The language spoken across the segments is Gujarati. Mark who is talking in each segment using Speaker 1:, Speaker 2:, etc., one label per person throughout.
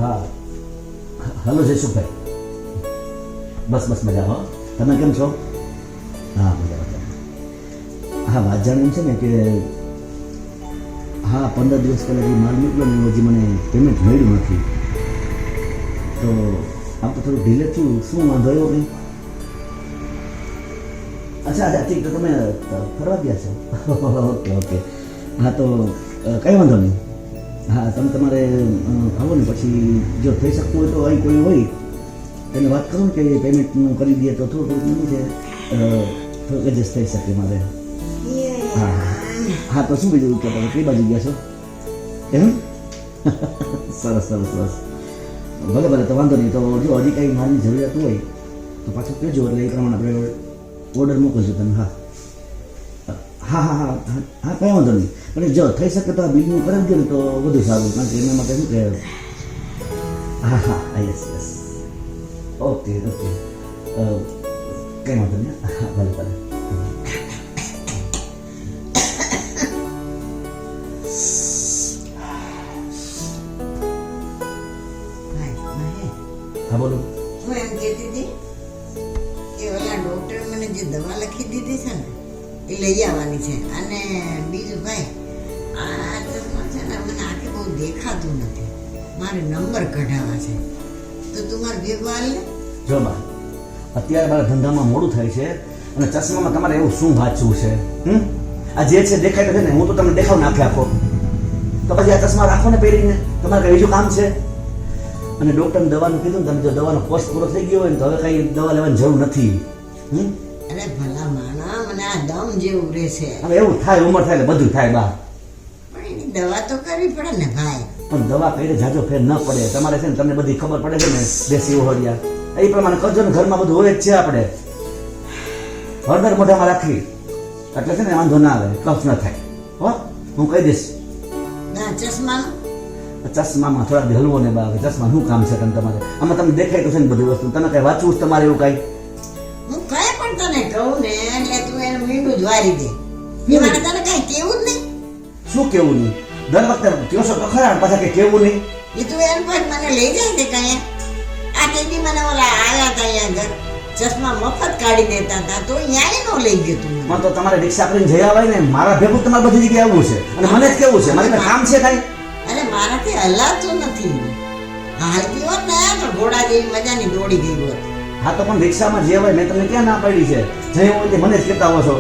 Speaker 1: હા હલો જયસુખભાઈ, બસ બસ મજા. હો તમે કેમ છો? હા મજા મજા. હા વાત જાણવી છે ને કે હા 15 દિવસ પહેલાં જે માલ મોકલ્યો ને હજી મને પેમેન્ટ મળ્યું નથી, તો આમ તો થોડું ઢીલે થયું. શું વાંધો આવ્યો કંઈ? અચ્છા અચ્છા ઠીક, તો તમે ફરવા ગયા છો? Okay okay. હા તો કંઈ વાંધો નહીં. હા તમે તમારે આવો ને પછી જો થઈ શકતું હોય તો અહીં કોઈ હોય એને વાત કરો ને કે પેમેન્ટનું કરી દઈએ તો થોડું થોડું છે થોડુંક એડજસ્ટ થઈ શકે મારે. હા હા તો શું બીજું કે તમે કઈ બાજુ ગયા છો એમ? સરસ સરસ સરસ. ભલે ભલે તો વાંધો નહીં. તો જો હજી કંઈ મારી જરૂરિયાત હોય તો પાછું કહેજો, એટલે એ પ્રમાણે આપણે ઓર્ડર મોકલજો તમે. હા હા હા હા હા કંઈ વાંધો નહીં. અને જો થઈ શકે તો આ બિલનું કરાવી દો ને તો વધુ સારું, કારણ કે એના માટે શું કે હા હા યસ યસ ઓકે ઓકે કંઈ વાંધો નહીં. હા ભલે ભલે. હા બોલો.
Speaker 2: હું એમ કહેતી હતી કે ઓલા ડોક્ટરે મને જે દવા લખી દીધી છે ને એ લઈ આવવાની છે. અને બીજું ભાઈ આ ચશ્મા છે ને મને આખે બહુ દેખાતું નથી, મારે નંબર કઢાવવા છે, તો તું મારે ભેગું હાલ ને.
Speaker 1: જો બા અત્યારે મારા ધંધામાં મોડું થાય છે અને ચશ્મામાં તમારે એવું શું વાંચવું છે? આ જે છે દેખાય છે ને, હું તો તમને દેખાવ નાખે આખો, તો પછી આ ચશ્મા રાખો ને પહેરીને, તમારે કઈ બીજું કામ છે? અને ડૉક્ટરને દવાનું કીધું ને, તમે જો દવાનો કોર્સ પૂરો થઈ ગયો હોય ને તો હવે કઈ દવા લેવાની જરૂર નથી.
Speaker 2: અરે ભલા માણા, મને આ દમ જેવું રહેશે.
Speaker 1: હવે એવું થાય, ઉંમર થાય એટલે બધું થાય બા,
Speaker 2: પણ એની દવા તો કરવી પડે ને ભાઈ.
Speaker 1: પણ દવા કરીને જાજો ફેર ન પડે. તમારે છે ને તમને બધી ખબર પડે છે ને દેશી ઓહળિયા, એ પ્રમાણે કરજો ને. ઘરમાં બધું હોય જ છે, આપણે હળદર મોઢામાં રાખી એટલે છે ને વાંધો ના આવે, કફ ન થાય. હો હું કહી દઈશ.
Speaker 2: ના ચશ્માનું
Speaker 1: ચશ્મામાં થોડા હલવો ને બા, ચશ્મા શું કામ છે તમારે? આમાં તમને દેખાય તો છે ને બધી વસ્તુ, તમે કઈ વાંચવું જ તમારે એવું કઈ?
Speaker 2: હું કઈ પણ તને કહું ને એટલે તું એનું મીંડું જ વારી દે. એ મને તને કઈ કેવું જ નહીં.
Speaker 1: શું કેવું નહીં? દર વખતે કહો છો તો ખરા, પાછા કે કેવું નહીં.
Speaker 2: એ તું એમ પર મને લઈ જાય ને કઈ. આ તેદી મને ઓલા આવ્યા હતા અહીંયા ઘર, ચશ્મા મફત કાઢી દેતા હતા, તો અહીંયા નો લઈ ગયો તું.
Speaker 1: પણ તો તમારે રિક્ષા કરીને જઈ આવાય ને, મારા ભેગું તમારે બધી જગ્યાએ આવવું છે અને મને જ કેવું છે, મારી પાસે કામ છે કઈ?
Speaker 2: અરે મારાથી હલાતું નથી. હાલતી હોત ને તો ઘોડા જેવી મજાની દોડી ગઈ હોત.
Speaker 1: હા તો પણ રિક્ષામાં જે હોય મેં તમને ક્યાં ના પાડી છે? જઈ હોય તે મને જ કહેતા હો છો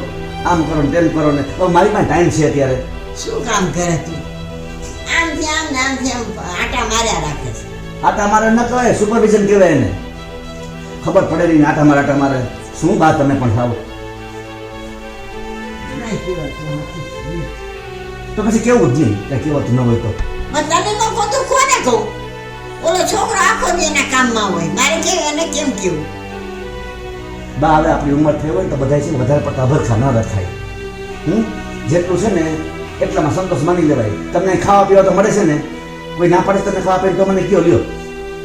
Speaker 1: આમ કરો ને તેમ કરો ને. હવે મારી પાસે ટાઈમ છે અત્યારે.
Speaker 2: શું કામ કરે તું? આમથી આમ ને આમથી આમ આટા માર્યા રાખે છે.
Speaker 1: આટા મારે ન કહેવાય, સુપરવિઝન કહેવાય એને. ખબર પડે નહીં આટા મારે. શું બા તમે પણ થાવ?
Speaker 2: કાંઈ કહેવાતું નથી.
Speaker 1: તો પછી કેવું જ નહીં, કઈ કહેવાતું ન હોય તો.
Speaker 2: તને તો બધું કોને કહું? ઓલો છોકરો આખો દી એના કામમાં હોય, મારે કેવું એને કેમ કેવું?
Speaker 1: બા હવે આપણી ઉંમર થઈ હોય તો બધા છે ને વધારે પડતા અભરખા ન રખાય. જેટલું છે ને એટલામાં સંતોષ માની લેવાય. તમને ખાવા પીવા તો મળે છે ને, કોઈ ના પાડે તમને ખાવા પીવા તો મને કયો લ્યો.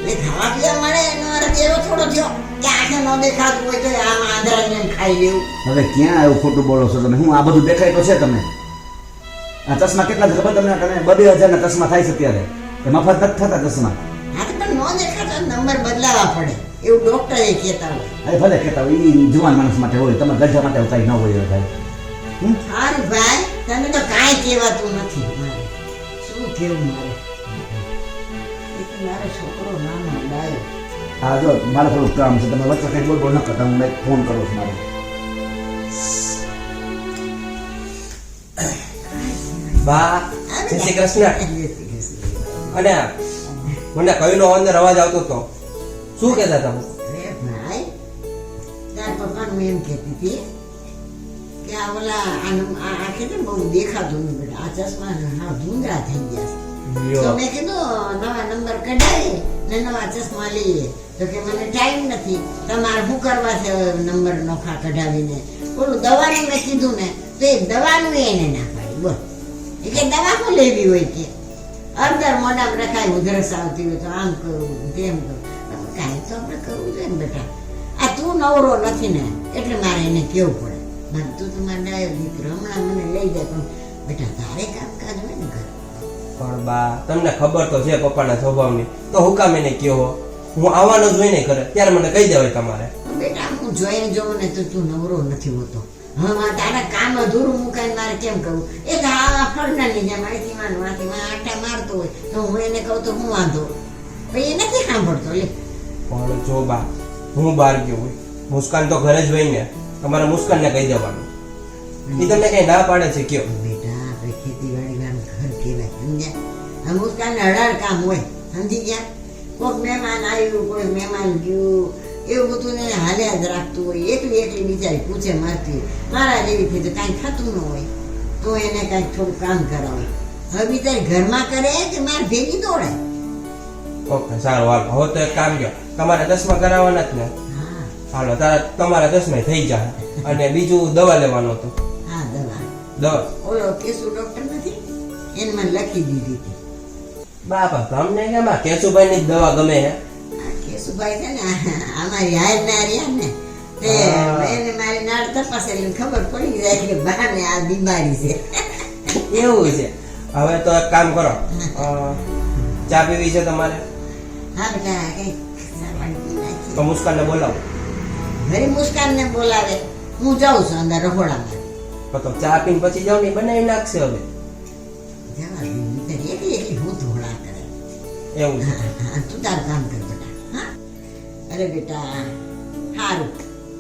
Speaker 2: એટલે ખાવા પીવા મળે એનો અર્થ એવો થોડો થયો કે આંખે ન દેખાતું હોય તો આમાં આંધળાને એમ ખાઈ લેવું.
Speaker 1: હવે ક્યાં એવું ખોટું બોલો છો તમે? હું આ બધું દેખાય તો છે તમને. આ ચશ્મા કેટલા છે ખબર તમને? 2,000 ચશ્મા થાય છે અત્યારે, એ મફત નથી થતા ચશ્મા.
Speaker 2: હા તો પણ ન દેખાતો નંબર બદલાવા પડે એવું ડોક્ટરે કહેતા હોય.
Speaker 1: અરે ભલે કહેતા હોય, એ જુવાન માણસ માટે હોય, તમારા ગજા માટે કઈ ન હોય ભાઈ.
Speaker 2: સારું ભાઈ, તને તો કાંઈ કહેવાતું નથી. મારે શું કેવું? મારો છોકરો નાનો ડાયો.
Speaker 1: હા જો મારે થોડું કામ છે, તમે વચ્ચે કંઈ બોલ ન કરતા, હું ફોન કરું છું મારે.
Speaker 3: બા જય શ્રી કૃષ્ણ. અને મને કઈનો અંદર અવાજ આવતો હતો, શું કહેતા તમે?
Speaker 2: અરે ભાઈ, તાર પપ્પાનું એમ કહેતી હતી કે આ ઓલા આંખે ને બહુ દેખાતું નહીં બેટા, આ ચશ્મા હા ધૂંધળા થઈ ગયા છે. તો મેં કીધું નવા નંબર કઢાવીએ ને નવા ચશ્મા લઈએ. તો કે મને ટાઈમ નથી, તમારે શું કરવા છે નંબર નોખા કઢાવીને? ઓલું દવાનું મેં કીધું ને તો એ દવાનું એને ના પાડી. બોલ, એ કે દવા શું લેવી હોય કે અંદર મોઢામાં રખાય, ઉધરસ આવતી હોય તો આમ કરવું તેમ કરવું. કાંઈ તો આપણે કરવું જોઈએ ને બેટા. આ તું નવરો નથી ને એટલે મારે એને કેવું પડે. તું તો મારા ડાયો દીકરો, હમણાં મને લઈ જાય, પણ બેટા તારે કામકાજ હોય ને ઘર.
Speaker 3: પણ બા તમને ખબર તો છે પપ્પાના સ્વભાવની, તો હું કામ એને કહો? હું આવવાનો જ હોય ને ઘરે ત્યારે મને કહી દેવાય તમારે.
Speaker 2: બેટા હું જોઈને જોઉં ને તો તું નવરો નથી હોતો. હવે મારે તારા કામ અધૂરું મુકાઈને મારે કેમ કરવું? એ તો આ ફળનાની જેમ અહીંથી માંડવાથી આટા મારતો હોય તો હું એને કહું તો હું વાંધો, ભાઈ એ નથી સાંભળતો. લે
Speaker 3: પણ જો બા, હું બહાર ગયો હોય, મુસ્કાન તો ઘરે જ હોય ને, તમારે મુસ્કાનને કહી દેવાનું. એ તમને કઈ ના પાડે છે કયો?
Speaker 2: બેટા આપણે ખેતીવાડી વાળું ઘર કહેવાય, સમજ્યા? આ મુસ્કાનને 18 કામ હોય, સમજી ગયા? કોઈક મહેમાન આવ્યું, કોઈ મહેમાન ગયું, એવું બધું ને હાલ્યા જ રાખતું હોય. એકલી બિચારી પૂછે મારતી હોય. મારા જેવી તો કાંઈ થતું ન હોય તો એને કાંઈક થોડું કામ કરાવે. હવે બિચારી ઘરમાં કરે કે મારે ભેગી દોડે.
Speaker 3: ઓકે સારું, હાલો. હવે તો એક કામ કહો, તમારે ચશ્મા કરાવવાના જ ને?
Speaker 2: હા
Speaker 3: હાલો, તમારા ચશ્મા થઈ જાય. અને બીજું દવા લેવાનું હતું.
Speaker 2: હા
Speaker 3: દવા
Speaker 2: ઓલો કેશુ ડોક્ટર નથી એને મને લખી દીધી હતી.
Speaker 3: બાપા, તમને કેમ આ કેશુભાઈ ની દવા ગમે હે?
Speaker 2: આ કેશુભાઈ છે ને અમારી હાર ના રહ્યા ને તે એને મારી નાળ તપાસેલી ખબર પડી જાય કે બાને આ બીમારી છે.
Speaker 3: એવું છે. હવે તો એક કામ કરો, ચા પીવી છે તમારે?
Speaker 2: હા બેટા કઈ સારવાણી પી નાખી.
Speaker 3: તો મુસ્કાનને બોલાવો.
Speaker 2: ઘરે મુસ્કાનને બોલાવે, હું જાઉં છું અંદર રહોડામાં.
Speaker 3: તો ચા પીને પછી જાવ ને, બનાવી નાખશે હવે.
Speaker 2: જવા દે બિચારી એકલી હું ધોળા કરે.
Speaker 3: એવું છે.
Speaker 2: હા તું તારું કામ કર બેટા. હા અરે બેટા સારું,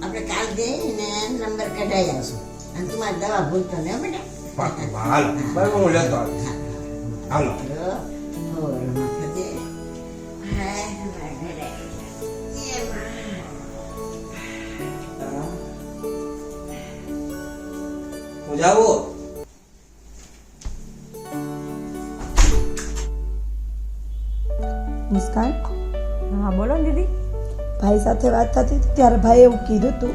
Speaker 2: આપણે કાલ જઈને નંબર કઢાઈ આવશું અને તું મારી દવા ભૂલતો ને બેટા.
Speaker 3: પાક્કું. હાલો, બરાબર, હું લેતો આવીશ. હાલો. હું જાઉં?
Speaker 4: મુસ્કાન,
Speaker 5: હા બોલો ને દીદી.
Speaker 4: ભાઈ સાથે વાત થતી હતી ત્યારે ભાઈએ એવું કીધું હતું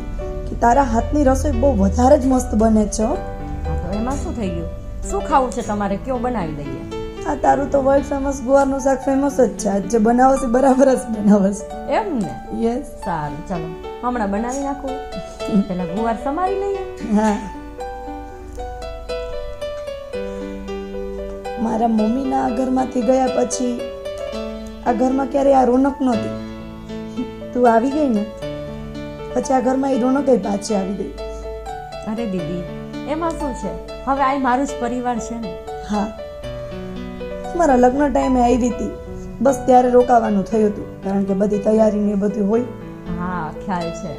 Speaker 4: કે તારા હાથની રસોઈ બહુ વધારે જ મસ્ત બને છે હો.
Speaker 5: હા તો એમાં શું થઈ ગયું? શું ખાવું છે તમારે? કયો બનાવી દઈએ.
Speaker 4: આ તારું તો વર્લ્ડ ફેમસ ગુવારનું શાક ફેમસ જ છે. આજ જે બનાવો છે બરાબર જ બનાવો છે.
Speaker 5: એમ ને?
Speaker 4: યસ.
Speaker 5: સારું, ચાલો હમણાં બનાવી નાખું. પેલા ગુવાર સમારી લઈએ.
Speaker 4: હા, મારા મમ્મીના ઘરમાંથી ગયા પછી આ ઘરમાં ક્યારેય આ રોનક નહોતી. તું આવી ગઈ ને પછી આ ઘરમાં એ રોનક પાછી આવી ગઈ.
Speaker 5: અરે દીદી, એમાં શું છે? હવે આ મારું જ પરિવાર છે ને.
Speaker 4: હા, મારા લગ્ન ટાઈમે આવી હતી, બસ ત્યારે રોકાવાનું થયું હતું કારણ કે બધી તૈયારી ને બધું હોય.
Speaker 5: હા ખ્યાલ છે.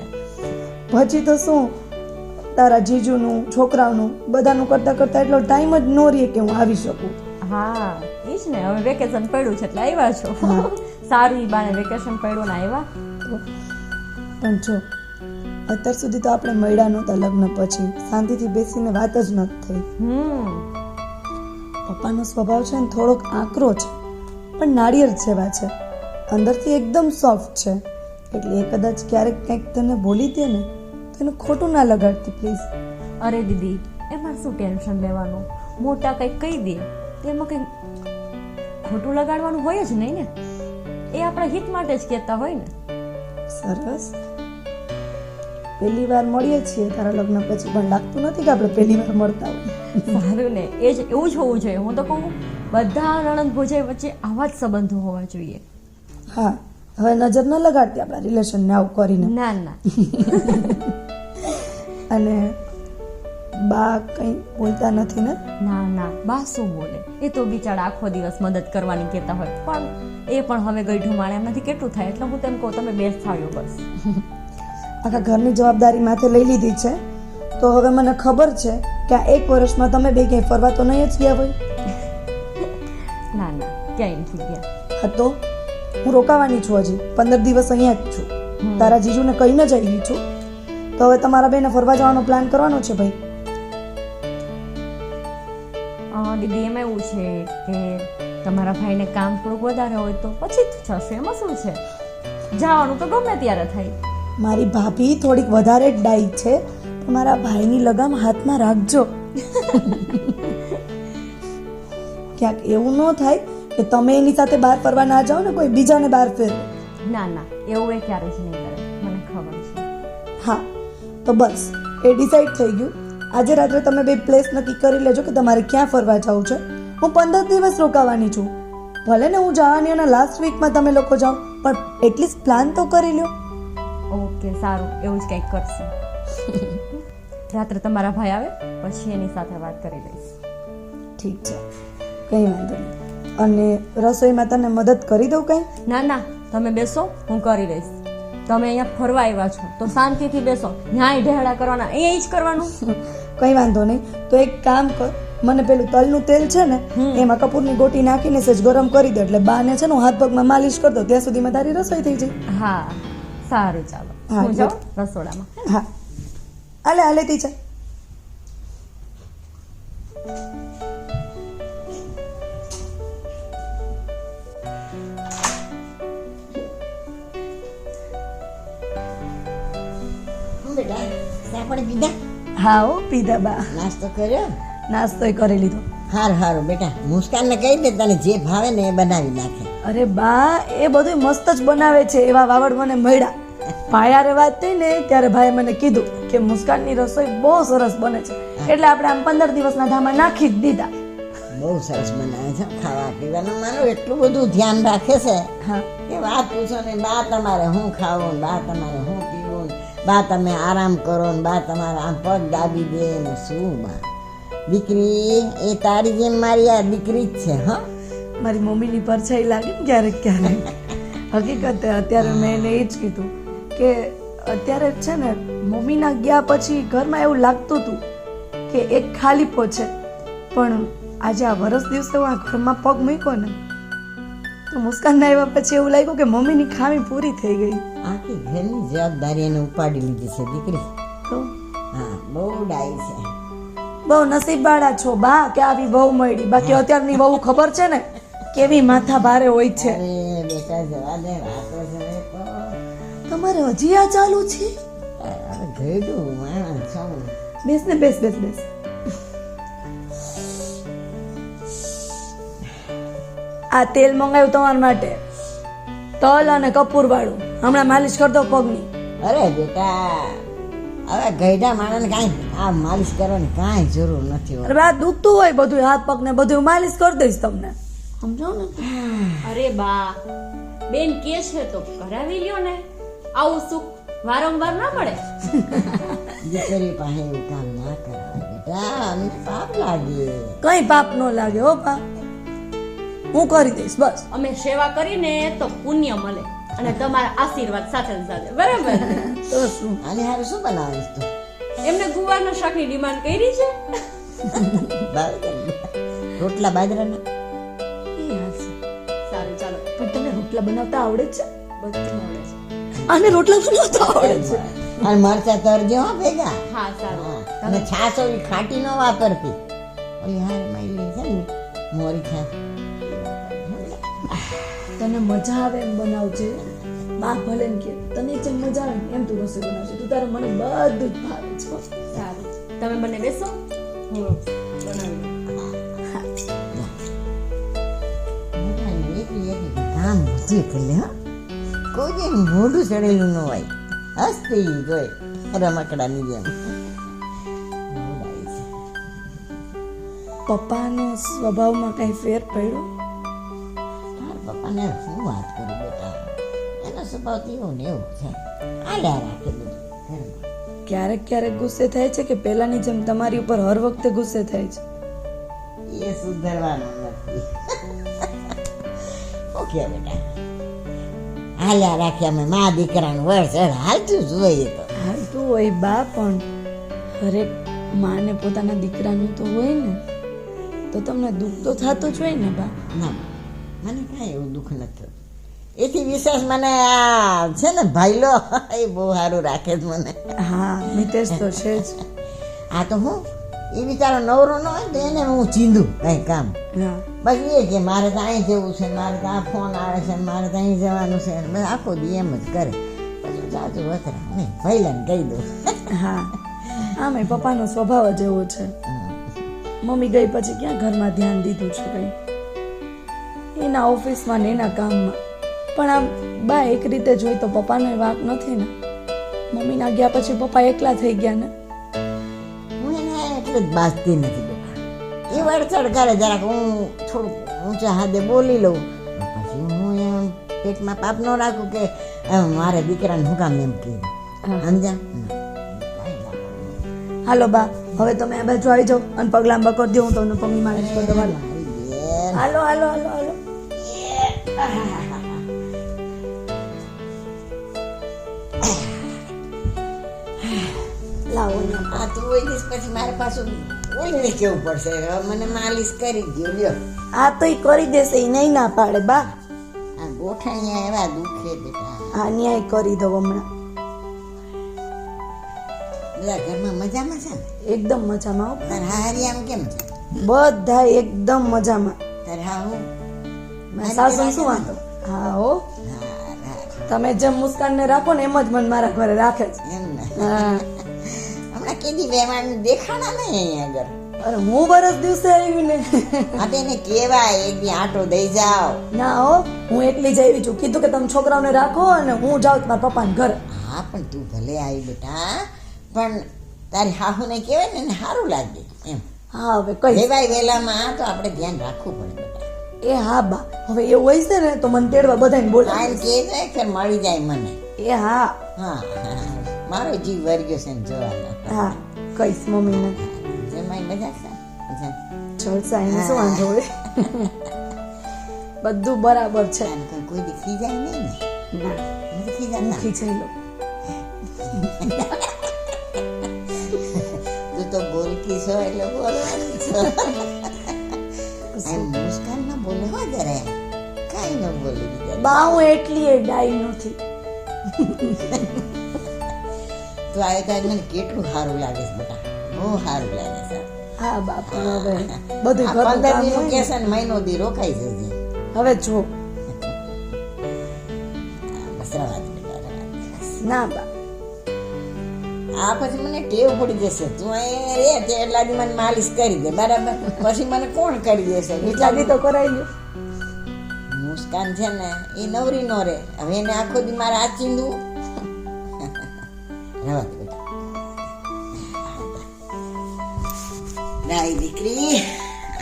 Speaker 4: પછી તો શું, તારા જીજુનું, છોકરાઓનું બધાનું કરતા કરતા એટલો ટાઈમ જ ન રહે કે હું આવી શકું.
Speaker 5: હા એ જ ને, હવે વેકેશન પડ્યું છે એટલે આવ્યા છો. સારું, ઈ બાને વેકેશન પડ્યું ને આવ્યા.
Speaker 4: પણ જો અત્યાર સુધી તો આપણે મળ્યા નહોતા, લગ્ન પછી શાંતિથી બેસીને વાત જ નથી થઈ. પપ્પાનો સ્વભાવ છે ને થોડોક આકરો છે, પણ નાળિયેર જેવા છે, અંદરથી એકદમ સોફ્ટ છે. એટલે એ કદાચ ક્યારેક કંઈક તને બોલી દે ને તો એનું ખોટું ના લગાડતી પ્લીઝ.
Speaker 5: અરે દીદી, એમાં શું ટેન્શન લેવાનું? મોટા કંઈક કહી દે તો એમાં કંઈક ખોટું લગાડવાનું હોય જ નહીં ને. એ આપણા હિત માટે જ કહેતા હોય ને.
Speaker 4: સરસ, પહેલી વાર મળીએ છીએ તારા લગ્ન પછી, પણ લાગતું નથી કે આપણે પહેલી વાર મળતા હોય.
Speaker 5: સારું ને, એ જ એવું જ હોવું જોઈએ. હું તો કહું બધા નણંદ ભોજાઈ વચ્ચે આવા જ સંબંધો હોવા જોઈએ.
Speaker 4: હા, હવે નજર ન લગાડતી આપણા રિલેશનને આવું કરીને.
Speaker 5: ના ના.
Speaker 4: અને બા કંઈ બોલતા નથી ને?
Speaker 5: ના ના, બા શું બોલે? એ તો બિચારા આખો દિવસ મદદ કરવાની કહેતા હોય, પણ એ પણ હવે ગઈઢું માણે એમાંથી કેટલું થાય. એટલે હું તેમ કહું તમે બેસ્ટ થાયો બસ.
Speaker 4: આખા ઘરની જવાબદારી માથે લઈ લીધી છે તો હવે મને ખબર છે કે આ 1 વર્ષમાં તમે બે ક્યાંય ફરવા તો નહીં જ ગયા હોય.
Speaker 5: ના ના, ક્યાંય નથી ગયા.
Speaker 4: હા તો હું રોકાવાની છું, હજી 15 દિવસ અહીંયા જ છું. તારા જીજુને કહીને જ આવી છું. તો હવે તમારા બેને ફરવા જવાનો પ્લાન કરવાનો છે ભાઈ.
Speaker 5: દીદી એમાં એવું છે કે તમારા ભાઈને કામ થોડુંક વધારે હોય તો પછી થશે, એમાં શું છે? જવાનું તો ગમે ત્યારે થાય.
Speaker 4: મારી ભાભી થોડીક વધારે જ ડાઈ છે, પણ મારા ભાઈની લગામ હાથમાં રાખજો. ક્યાંક એવું ન થાય કે તમે એની સાથે બહાર ફરવા ના જાઓ ને કોઈ બીજાને બહાર ફેરવો.
Speaker 5: ના ના, એવું એ ક્યારે જ નહીં કરે, મને ખબર છે.
Speaker 4: હા તો બસ એ ડિસાઈડ થઈ ગયું. આજે રાત્રે તમે બે પ્લેસ નક્કી કરી લેજો કે તમારે ક્યાં ફરવા જવું છે, હું 15 દિવસ રોકાવાની છું. ભલે ને હું જવાની અને લાસ્ટ વીકમાં તમે લોકો જાઓ, પણ એટલીસ્ટ પ્લાન તો કરી લ્યો.
Speaker 5: ઓકે સારું, એવું જ કંઈક કરશે. રાત્રે તમારા ભાઈ આવે પછી એની સાથે વાત કરી લઈશ.
Speaker 4: ઠીક છે, કંઈ વાંધો નહીં. અને રસોઈમાં તને મદદ કરી દઉં કંઈ?
Speaker 5: ના ના, તમે બેસો, હું કરી લઈશ. તમે અહીંયા ફરવા આવ્યા છો તો શાંતિથી બેસો. ન્યાય ઢેહડા કરવાના અહીંયા જ કરવાનું.
Speaker 4: કંઈ વાંધો નહીં. તો એક કામ કર, મને પેલું તલનું તેલ છે ને એમાં કપૂરની ગોટી નાખીને સહેજ ગરમ કરી દે, એટલે બાને છે ને હું હાથ પગમાં માલિશ કરી દઉં, ત્યાં સુધીમાં તારી રસોઈ થઈ જાય.
Speaker 5: હા સારું, ચાલો
Speaker 4: હા,
Speaker 5: હું જાઉં રસોડામાં.
Speaker 4: હા, હાલે તી છે.
Speaker 2: હું બેટા ચા પાણી પીધા?
Speaker 4: હા હો, પીધા બા.
Speaker 2: નાસ્તો કર્યો?
Speaker 4: નાસ્તોય કરી લીધો.
Speaker 2: હારું બેટા, મુસ્કાનને કહી દે તને જે ભાવે ને એ બનાવી નાખે.
Speaker 4: અરે બા, એ બધું મસ્ત જ બનાવે છે. એવા વાવડ મને મળ્યા. ભાયારે વાત થઈ ને ત્યારે ભાઈએ મને કીધું કે મુસ્કાનની રસોઈ બહુ સરસ બને છે, એટલે આપણે આમ 15 દિવસના ધામા નાખી જ દીધા.
Speaker 2: બહુ સરસ બનાવે છે ખાવા પીવાનું. મારું એટલું બધું ધ્યાન રાખે છે
Speaker 4: હા,
Speaker 2: કે વાત પૂછો ને, બા તમારે શું ખાવું ને બા તમારે શું પીવું ને બા તમે આરામ કરો ને બા તમારે આમ પગ દાબી દે ને શું. બા દીકરી એ તારી જેમ મારી આ દીકરી જ છે. હા,
Speaker 4: મારી મમ્મીની પરછાઈ લાગે ને ક્યારેક ક્યારેક. હકીકતે અત્યારે મેં એને એ જ કીધું કે અત્યારે છે ને મમ્મીના ગયા પછી ઘરમાં એવું લાગતું હતું કે એક ખાલીપો છે, પણ આજે આ વરસ દિવસે હું આ ઘરમાં પગ મૂક્યો ને તો મુસ્કાનના આવ્યા પછી એવું લાગ્યું કે મમ્મીની ખામી પૂરી થઈ ગઈ.
Speaker 2: આખી ઘરની જવાબદારી એને ઉપાડી લીધી છે દીકરી.
Speaker 4: તો
Speaker 2: હા, બહુ ડાઈ છે.
Speaker 4: બહુ નસીબવાળા છો બા કે આવી વહુ મળી. બાકી અત્યારની વહુ ખબર છે ને કેવી માથા ભારે હોય છે.
Speaker 2: અરે બેટા જવા દે, વાતો છે તો
Speaker 4: તમારે હજી આ ચાલુ છે?
Speaker 2: ઘેડું માણસ છું.
Speaker 4: બેસ ને, બેસ બેસ બેસ. આ તેલ મંગાવ્યું તમારા માટે, તલ અને કપૂર વાળું. હમણાં માલિશ કરી દો પગની.
Speaker 2: અરે બેટા, હવે ગઈઢા માણસને કાંઈ આ માલિશ કરવાની કાંઈ જરૂર નથી હોતી.
Speaker 4: અરે બા, દુખતું હોય બધું હાથ પગ ને બધું માલિશ કરી દઈશ તમને, સમજો ને.
Speaker 5: અરે બા, બેન કે છે તો કરાવી લ્યો ને. આવું સુખ વારંવાર ના મળે.
Speaker 2: દીકરી પાસે એવું કામ ના કરાય બેટા, અમને પાપ લાગે.
Speaker 4: કઈ પાપ ન લાગે હો બા, હું કરી દઈશ બસ.
Speaker 5: અમે સેવા કરીને તો પુણ્ય મળે અને તમારા આશીર્વાદ સાથે ને સાથે, બરાબર ને?
Speaker 4: તો શું?
Speaker 2: આને હારે શું બનાવીશ તું?
Speaker 5: એમને ગુવારના શાકની ડિમાન્ડ કરી છે.
Speaker 2: રોટલા બાજરાના?
Speaker 4: એ હાશે.
Speaker 5: સારું, ચાલો.
Speaker 4: પણ તમને રોટલા બનાવતા આવડે જ છે?
Speaker 5: બધું આવડે છે.
Speaker 4: આને રોટલા બનાવતા આવડે છે?
Speaker 2: અને મરચા તરજો હો ભેગા.
Speaker 5: હા સારું.
Speaker 2: અને છાશ ઓલી ખાટી ન વાપરતી, ઓલી હાર માયલી છે ને મોરી છાશ.
Speaker 4: તને મજા આવે એમ બનાવજે. બા ભલે ને કે તને જેમ મજા આવે ને એમ તું રસોઈ બનાવજે. તું તારે મને બધું જ ભાવે છે.
Speaker 5: સારું, તમે બંને બેસો, હું બનાવી લઉં.
Speaker 2: કામ બધું કરી લે. કોઈ જેમ મોઢું ચડેલું ન હોય, હસતી જોઈ રમકડાની જેમ.
Speaker 4: પપ્પાનો સ્વભાવમાં કઈ ફેર પડ્યો?
Speaker 2: તાર પપ્પાને શું વાત કરું બેટા, એનો સ્વભાવ તો એવું ને એવું છે. આલ્યા રાખે બધું ઘરમાં.
Speaker 4: ક્યારેક ક્યારેક ગુસ્સે થાય છે કે પહેલાની જેમ તમારી ઉપર હર વખતે ગુસ્સે થાય છે?
Speaker 2: એ સુધરવાનું નથી. ઓકે બેટા, હાલ્યા રાખે અમે મા દીકરાનું વરસડ હાલતું જ જોઈએ. તો
Speaker 4: હાલતું હોય બા, પણ હરેક માને પોતાના દીકરાનું તો હોય ને, તો તમને દુઃખ તો થતું જ હોય ને બા.
Speaker 2: ના, મને કાંઈ એવું દુઃખ નથી થતું. એથી વિશેષ મને આ છે ને ભાઈલો, એ બહુ સારું રાખે છે મને.
Speaker 4: હા, મિતેશ તો છે જ.
Speaker 2: આ તો હું એ બિચારો નવરો ન હોય તો એને હું ચીંધું કંઈ કામ.
Speaker 4: હા,
Speaker 2: બસ એ કે મારે તો અહીં જવું છે, મારે તો આ ફોન આવે છે, મારે તો અહીં જવાનું છે, બસ આખો દી એમ જ કરે. પછી જાજુ વતરા નહીં, ભાઈલાને કહી દઉં.
Speaker 4: હા, આમે પપ્પાનો સ્વભાવ જ એવો છે. મમ્મી ગઈ પછી ક્યાં ઘરમાં ધ્યાન દીધું છે કંઈ? એના ઓફિસમાં ને એના કામમાં. પણ આમ બા એક રીતે જોઈ તો પપ્પાનો વાંક નથી ને. મમ્મીના ગયા પછી પપ્પા એકલા થઈ ગયા ને.
Speaker 2: હું એને એટલે જ બાજતી નથી બેટા. એ વળચડ કરે જરાક હું થોડુંક ઊંચા હાથે બોલી લઉં પછી હું એમ પેટમાં પાપ ન રાખું કે મારે દીકરાને હું કામ એમ કીધું સમજ્યા
Speaker 4: હાલો બા હવે તમે આ બાજુ આવી જાઓ અને પગલાં બકોર દો, હું તમને પગની માલિશ કરી દઉં. હાલો હાલો હાલો હાલો લાવો ને.
Speaker 2: આ તું હોય દિવસ પછી મારે પાછું ઓઈને કેવું પડશે હવે મને માલિશ કરી દો લ્યો
Speaker 4: આ તો ઈ કરી દેશે, ઈ નહીં ના પાડે બા.
Speaker 2: આ ગોઠણિયા એવા દુખે બેટા
Speaker 4: હા ન્યાય કરી દો હમણાં.
Speaker 2: બધા ઘરમાં મજામાં છે ને
Speaker 4: એકદમ મજામાં હો.
Speaker 2: તાર હારી આમ કેમ છે
Speaker 4: બધા એકદમ મજામાં.
Speaker 2: તાર હા હું
Speaker 4: મારા સાસુ શું વાંધો? હા હો, તમે જેમ મુસ્કાનને રાખો ને એમ જ મને મારા ઘરે રાખે છે.
Speaker 2: એમ ને
Speaker 4: હા
Speaker 2: હમણાં કીધી વેવાણ દેખાણા નહીં અહીંયા આગળ
Speaker 4: અરે હું વરસ દિવસે આવી ને.
Speaker 2: આ તો એને કેવાય એક દી આટો દઈ જાઓ
Speaker 4: ના હો, હું એકલી જ આવી છું. કીધું કે તમે છોકરાઓને રાખો અને હું જાઉં મારા પપ્પાને ઘરે.
Speaker 2: હા પણ તું ભલે આવી બેટા પણ તારી હાહુને કહેવાય ને એને સારું લાગે એમ
Speaker 4: હા હવે કઈ
Speaker 2: વેવાય વેલામાં તો આપણે ધ્યાન રાખવું પડે બેટા
Speaker 4: એ હા બા, હવે એવું હોય છે ને તો મને તેડવા બધાને બોલાવે.
Speaker 2: આને કે જાય કે મળી જાય મને
Speaker 4: એ હા
Speaker 2: હા મારો જીવ વર્ગ્યો છે ને જોવાનો
Speaker 4: હા કઈશ મમ્મીને.
Speaker 2: જમાઈ મજા છે મજા
Speaker 4: જલસા, એને શું વાંધો હોય. બધું બરાબર છે.
Speaker 2: આને કોઈ દી ખીજાય નહીં ને
Speaker 4: ના
Speaker 2: નથી ખીજાતા
Speaker 4: હું ખીચાઈ લઉં.
Speaker 2: તું તો બોલકી છો એટલે બોલવાની છો એમ મુસ્કાન ના બોલે હો જરા કાંઈ ન બોલી દીધા
Speaker 4: બા હું એટલી એ ડાઈ નથી.
Speaker 2: તો આ એક મને કેટલું સારું લાગે છે બેટા બહુ સારું લાગે છે
Speaker 4: હા બા પણ હવે બધું
Speaker 2: આ
Speaker 4: ઘરનું
Speaker 2: 15
Speaker 4: કામ
Speaker 2: દી
Speaker 4: હોય
Speaker 2: કે
Speaker 4: ને.
Speaker 2: છે ને મહિનો દી રોકાઈ જજે
Speaker 4: હવે જો
Speaker 2: બસ રવા દે બેટા રવા દે.
Speaker 4: ના બા
Speaker 2: આ પછી મને ટેવ પડી જશે તું અહીંયા રે તે એટલા દી મને માલિશ કરી દે બરાબર પછી મને કોણ કરી દેશે
Speaker 4: એટલા દી તો કરાઈ લ્યો.
Speaker 2: મુસ્કાન છે ને એ નવરી નો રે હવે એને આખો દી મારે આ ચીંદવું રવા દે બેટા ડાઈ દીકરી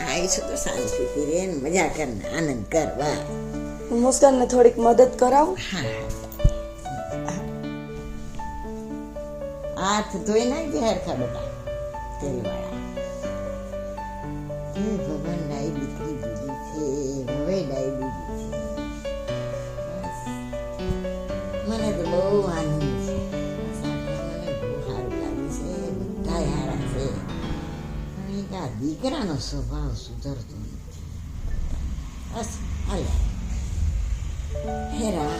Speaker 2: આવીશું તો શાંતિથી રે ને મજા કર ને આનંદ કર વાહ
Speaker 4: હું મુસ્કાનને થોડીક મદદ કરાવું.
Speaker 2: હાથ ધોઈ નાખજે હરખા બેટા તેલવાળા હે ભગવાન ડાઈ દીકરી દીધી છે હવે ડાઈ દીધી છે બસ. મને તો બહુ આનંદ છે મને બહુ સારું લાગે છે બધા હારા છે પણ એક આ દીકરાનો સ્વભાવ સુધરતો નથી બસ હાલે હેરા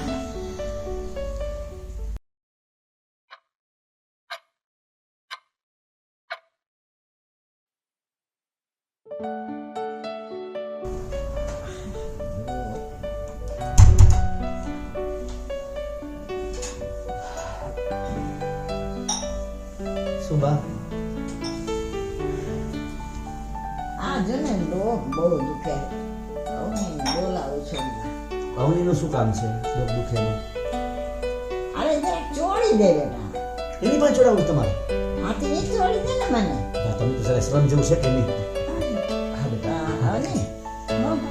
Speaker 1: શું બા?
Speaker 2: આ જો ને લોક બહુ દુખે હવે બોલાવું છું
Speaker 1: અવનીનું શું કામ છે લોક દુખેનું?
Speaker 2: અરે જરા ચોળી દે બેટા
Speaker 1: એની પણ ચોડાવું તમારે?
Speaker 2: હાથી એ ચોળી દે ને મને
Speaker 1: બા, તમે તો જરા શ્રમ જેવું છે કે નહીં? હા બેટા
Speaker 2: હા ને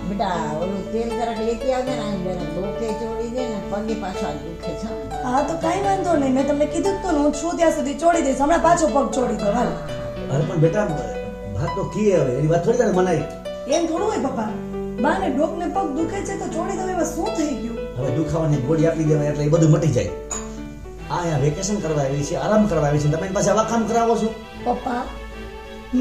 Speaker 2: બેટા ઓલું તેલ જરાક લેતી આવજે ને આ જરા ડોકે ચોળી દે ને પગે પાછો આ દુખે છે
Speaker 4: હા તો કાંઈ વાંધો નહીં, મેં તમને કીધું જ તો ને, હું છું ત્યાં સુધી છોડી દઈશ. હમણાં પાછો પગ છોડી દો હાલ.
Speaker 1: અરે પણ બેટા વાત તો કી હવે એની વાત થોડી તારે મનાય.
Speaker 4: એમ થોડું હોય પપ્પા, બાને ડોકને પગ દુખે છે તો છોડી દો એમાં શું થઈ ગયું?
Speaker 1: હવે દુખાવાની ગોળી આપી દેવાય એટલે એ બધું મટી જાય. આ અહીંયા વેકેશન કરવા આવી છે, આરામ કરવા આવી છે, તમે એની પાસે આવા કામ કરાવો છો?
Speaker 4: પપ્પા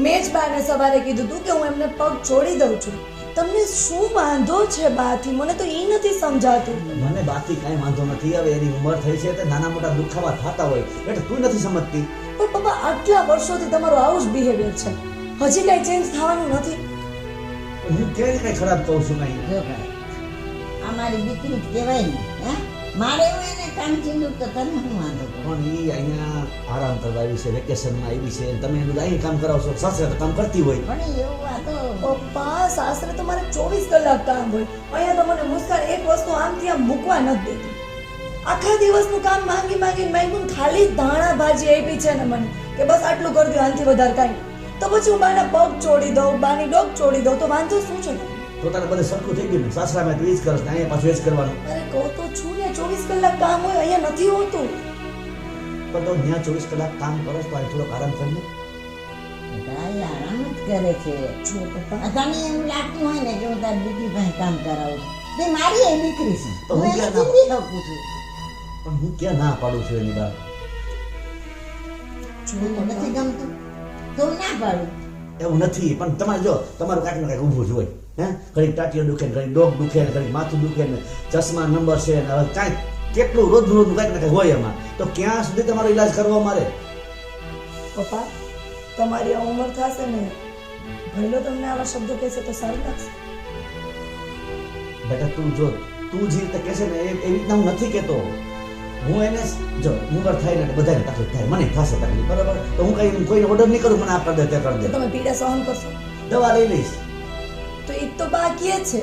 Speaker 4: મેં જ બાને સવારે કીધું તું કે હું એમને પગ છોડી દઉં છું. તમને શું વાંધો છે બાથી? મને તો એ નથી સમજાતું.
Speaker 1: મને બાકી કાંઈ વાંધો નથી. હવે એની ઉંમર થઈ છે તો નાના મોટા દુખાવા થતા હોય એટલે તું નથી સમજતી.
Speaker 4: પણ પપ્પા આટલા વર્ષોથી તમારું આવું જ બિહેવિયર છે, હજી કઈ ચેન્જ થવાનું નથી.
Speaker 1: હું ક્યારે કઈ ખરાબ કહું છું નહીં.
Speaker 2: જો ભાઈ આ મારી દીકરી જ કહેવાય ને હે મારે એવું એને કામ ચીંદું તો તને શું વાંધો પડે?
Speaker 1: પણ એ અહીંયા આરામ કરવા આવી છે, વેકેશનમાં આવી છે, તમે એનું અહીં કામ કરાવશો. સાસરે તો કામ કરતી હોય.
Speaker 2: પણ એવું આ તો
Speaker 4: પપ્પા સાસરે તો મારે 24 કલાક કામ હોય, અહીંયા તો મને મુસ્કાન એક વસ્તુ આમથી આમ મૂકવા નથી દેતી. આખા દિવસનું કામ માંગી માંગીને ખાલી ધાણા ભાજી આપી છે ને મને કે બસ આટલું કરી દો, આનાથી વધારે કાંઈ નહીં. તો પછી હું બાના પગ છોડી દઉં, બાની ડોક છોડી દઉં તો વાંધો શું છે?
Speaker 1: તો તારે બધે સરખું થઈ ગયું ને, સાસરામાં તું એ જ કરસ ને અહીંયા પાછું એ જ કરવાનું.
Speaker 4: અરે કહું તો છું ને 24 કલાક કામ હોય, અહીંયા નથી હોતું.
Speaker 1: પણ તો ત્યાં 24 કલાક કામ કરસ તો અહીં થોડોક આરામ કરીને.
Speaker 2: બેટા એ આરામ જ કરે છે.
Speaker 4: જો પપ્પા,
Speaker 2: તને એવું લાગતું હોય ને કે હું તારી દીકરી પાસે કામ કરાવું છું, તે મારી એ દીકરી છે,
Speaker 1: તો
Speaker 2: હું
Speaker 1: હું
Speaker 2: એને
Speaker 1: ક્યાં ના-
Speaker 2: જીવી શકું છું.
Speaker 1: પણ હું ક્યાં ના પાડું છું એની વાત.
Speaker 2: તને નથી ગમતું તો હું ના પાડું.
Speaker 1: એવું નથી, પણ તમારે જો તમારું કાંઈક ને કાંઈક ઊભું જ હોય. હે ઘડીક ટાટીઓ દુખે ને ઘડીક ડોક દુખે ને ઘડીક માથું દુખે ને ચશ્મા નંબર છે ને હવે કાંઈક કેટલું રોજ કાંઈક ને કાંઈક હોય એમાં. તો ક્યાં સુધી તમારો ઈલાજ કરવો મારે?
Speaker 4: પપ્પા તમારી આ ઉંમર થશે ને, ભઈલો તમને આવા શબ્દો કહેશે તો સારું લાગશે?
Speaker 1: બેટા તું જે રીતે કહેશે ને એવી રીતના હું નથી કહેતો. હું એને જો ઉંમર થાય ને બધાને તકલીફ થાય, મને થશે તકલીફ, બરાબર? તો હું કઈ કોઈને ઓર્ડર નહીં કરું મને આ કરી દે તે કરી
Speaker 4: તો
Speaker 1: દે.
Speaker 4: તમે પીડા સહન કરશો?
Speaker 1: દવા લઈ લઈશ.
Speaker 4: તો એ તો બાકી છે.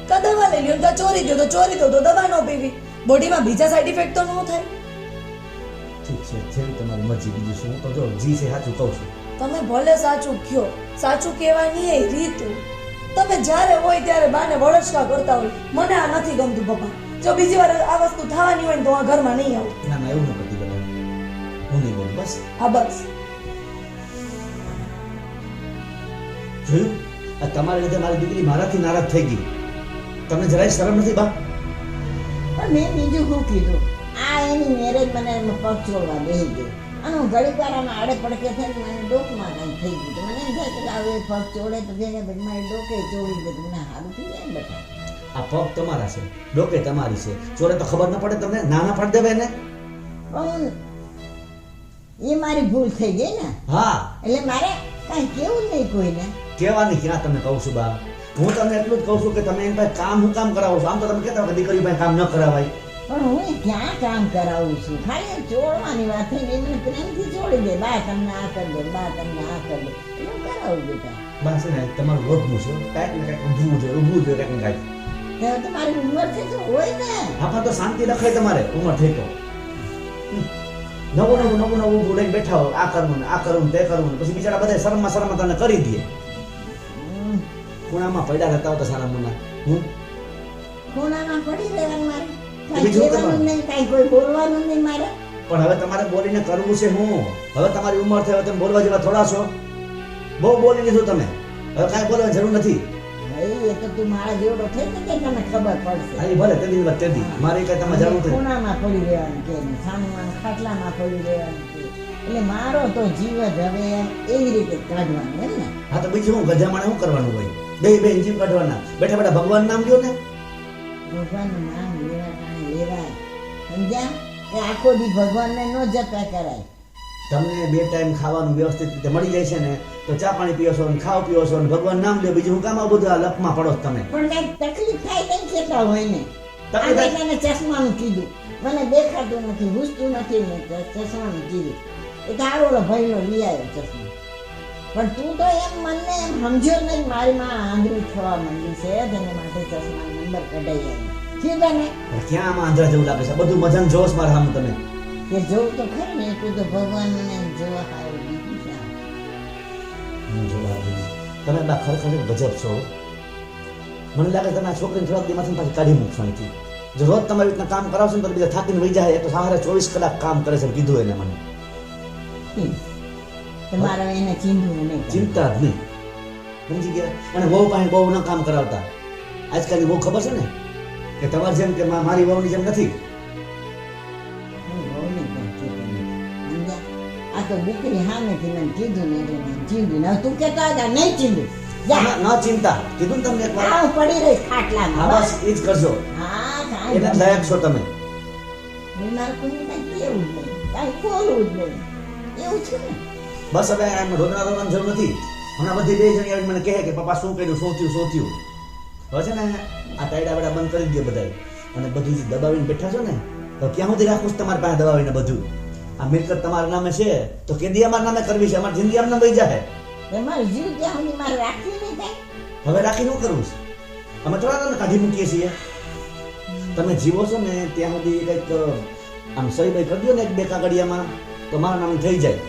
Speaker 4: કા દવા લઈ લ્યો, કા ચોરી દો તો ચોરી દો તો દવા ન પીવી. બોડીમાં બીજા સાઈડ ઇફેક્ટ તો ન થાય.
Speaker 1: ઠીક છે, જેવી તમારી મરજી. બીજું શું? હું તો જો જી છે સાચું કહું છું.
Speaker 4: તમે ભલે સાચું કયો, સાચું કહેવાની એ રીતું. તમે જ્યારે હોય ત્યારે બાને વળચકા કરતા હોય. મને આ નથી ગમતું પપ્પા. જો બીજી વાર આ વસ્તુ થવાની હોય ને તો આ ઘરમાં નહીં આવું.
Speaker 1: ના ના એવું ન કરતી બેટા, હું નહીં બોલું બસ.
Speaker 4: હા બસ.
Speaker 1: જોયું? આ તમારી લીધે મારી દીકરી મારાથી નારાજ થઈ ગઈ. તમને જરાય શરમ નથી બા?
Speaker 2: પણ મેં બીજું શું કીધું, આ એની મેરેજ મને પગ છોડવા બેસી ગઈ અને હું ઘડીક વાર આમાં આડે પડકે થઈને મને ડોકમાં કાંઈ થઈ ગયું. તો મને એમ થાય કે હવે પગ ચોડે તો જેને પછી મારી ડોકે ચોડી દે તો મને સારું થઈ જાય ને બેટા.
Speaker 1: આ પગ તમારા છે, ડોકે તમારી છે, ચોરે તો ખબર ન પડે તમને? ના પાડી દેવાય ને.
Speaker 2: પણ એ મારી ભૂલ થઈ ગઈ ને,
Speaker 1: હા
Speaker 2: એટલે મારે કાંઈ કેવું જ નહીં કોઈને.
Speaker 1: કહેવાની ક્યાં તમને કહું છું બા. હું તમને એટલું જ કહું છું કે તમે એની પાસે કામ હું કામ કરાવો છો? આમ તો તમે કહેતા હોય કે દીકરી પાસે કામ ન કરાવાય.
Speaker 2: પણ હું ક્યાં કામ કરાવું છું, ખાલી ચોડવાની વાત થઈ ને એ મને પ્રેમથી ચોડી દે, બા તમને આ કરી દો, બા તમને આ કરી દો, એટલે હું કરાવું બેટા.
Speaker 1: બસ ને તમારું રોજનું છે, કાંઈક ને કાંઈક ઊભું જોઈએ કાંઈક ને કાંઈક.
Speaker 2: હવે તમારી ઉંમર છે તો હોય ને.
Speaker 1: આમાં તો શાંતિ રખાય તમારે ઉંમર થઈ તો. નવું ઊભું લઈને બેઠા હોય, આ કરવું ને આ કરવું ને તે કરવું ને પછી બિચારા બધા શરમમાં તમને કરી દે. ખૂણામાં પડ્યા રહેતા હોય તો સારા મુના.
Speaker 2: ખૂણામાં પડી રહેવાનું મારે, કાંઈ
Speaker 1: બીજું
Speaker 2: કહેવાનું
Speaker 1: કરવાનું.
Speaker 2: નહીં, કાંઈ કોઈ બોલવાનું નહીં મારે.
Speaker 1: પણ હવે તમારે બોલીને કરવું છે હું. હવે તમારી ઉંમર થઈ, હવે તમે બોલવા જેવા થોડા છો. બહુ બોલી લીધું તમે, હવે કાંઈ બોલવાની જરૂર નથી.
Speaker 2: ભાઈ એ તો તું મારા જેવડો થઈ ને કે તને ખબર પડશે.
Speaker 1: હા એ ભલે તેની વાત તેની, મારે કઈ તમારે જરૂર નથી.
Speaker 2: ખૂણામાં પડી રહેવાનું કે ને, સામેવાળા ખાટલામાં પડી રહેવાનું કે. એટલે મારો તો જીવ જ હવે એવી રીતે કાઢવાનું એમ ને.
Speaker 1: હા તો બીજું હું ગજામાણે શું કરવાનું હોય? બે જીવ કાઢવાના, બેઠા બેઠા ભગવાન નામ લ્યો ને.
Speaker 2: ભગવાનનું નામ લેવા કાંઈ લેવાય, સમજ્યા? એ આખો દી ભગવાનને ન જતા કરાય.
Speaker 1: તમને 2 ટાઈમ ખાવાનું વ્યવસ્થિત રીતે મળી જાય છે ને તો ચા પાણી પીઓ છો ને ખાઓ પીઓ છો ને ભગવાન નામ લ્યો. બીજું હું કામ આ બધું આ લપમાં પડો છો તમે?
Speaker 2: પણ કાંઈક તકલીફ થાય નહીં કેતા હોય ને.
Speaker 1: તકલીફ થાય?
Speaker 2: તને ચશ્માનું કીધું, મને દેખાતું નથી, હુસતું નથી ને ચશ્માનું કીધું. એ તો આવડો ભાઈનો લઈ આવ્યો ચશ્મા. પણ તું તો એમ મને એમ સમજ્યો નહીં, મારી માં આંધળી થવા માંડી છે તેને માટે ચશ્મા નંબર કઢાઈ આવી. કીધું ને
Speaker 1: પણ ક્યાં આમાં આંધળા જેવું લાગે છે? બધું મજાનું જોશ મારા સામે તમે.
Speaker 2: કે જોઉં તો ખરી ને, એટલું તો ભગવાન મને જોવા સારું દીધું છે.
Speaker 1: હું જોવા આવી. તમે બા ખરેખર ગજબ છો. મને લાગે તમે આ છોકરીને થોડાક દીમાંથી પાછી કાઢી મૂકશો અહીંથી. જો રોજ તમારી રીતના કામ કરાવશો ને તો બીજા થાકીને વહી જાય. એ તો સવારે 24 કલાક કામ કરે છે કીધું એને મને.
Speaker 2: તમારે એને ચીંધવું નહીં.
Speaker 1: ચિંતા જ નહીં, સમજી ગયા? અને વહુ પાસે બહુ ન કામ કરાવતા. આજકાલની બહુ ખબર છે ને કે તમારી જેમ કે મારી વહુની જેમ નથી.
Speaker 2: હું બહુ નહીં કરતી તમને. સમજ્યા? આ તો દીકરી સામેથી મને કીધું ને એટલે મેં ચીંધ્યું ને. હવે તું કહેતા હતા નહીં ચીંધું. જા.
Speaker 1: ન ચિંતા કીધું ને તમને એક વાર.
Speaker 2: આ હું પડી રહીશ
Speaker 1: હા
Speaker 2: ખાટલામાં.
Speaker 1: બસ એ જ કરજો.
Speaker 2: હા કાંઈ
Speaker 1: એને જ લાયક છો તમે.
Speaker 2: બીમાર કોઈને કાંઈ કેવું જ નહીં, કાંઈ બોલવું જ નહીં, એવું છે ને.
Speaker 1: બસ હવે એમ રોદવાની જરૂર નથી. હમણાં બધી 2 જણી આવીને મને કહે કે પપ્પા શું કર્યું, શું થયું. હવે છે ને આ ટાયડા વાડા બંધ કરી દે બધાય. અને બધું જે દબાવીને બેઠા છો ને તો ક્યાં સુધી રાખું છું તમારી પાસે દબાવીને બધું? આ મિલકત તમારા નામે છે તો કેદી અમારા નામે કરવી છે? અમારી જિંદગી આમને વહી જાય.
Speaker 2: તમારો જીવ ત્યાં સુધી મારે રાખવી નહીં કાંઈ.
Speaker 1: હવે રાખી શું કરવું છે? અમે થોડા તમને કાઢી મૂકીએ છીએ. તમે જીવો છો ને ત્યાં સુધી કંઈક આમ સહી બહી કરી દો ને 1-2 કાગળિયામાં તો મારા નામે થઈ જાય.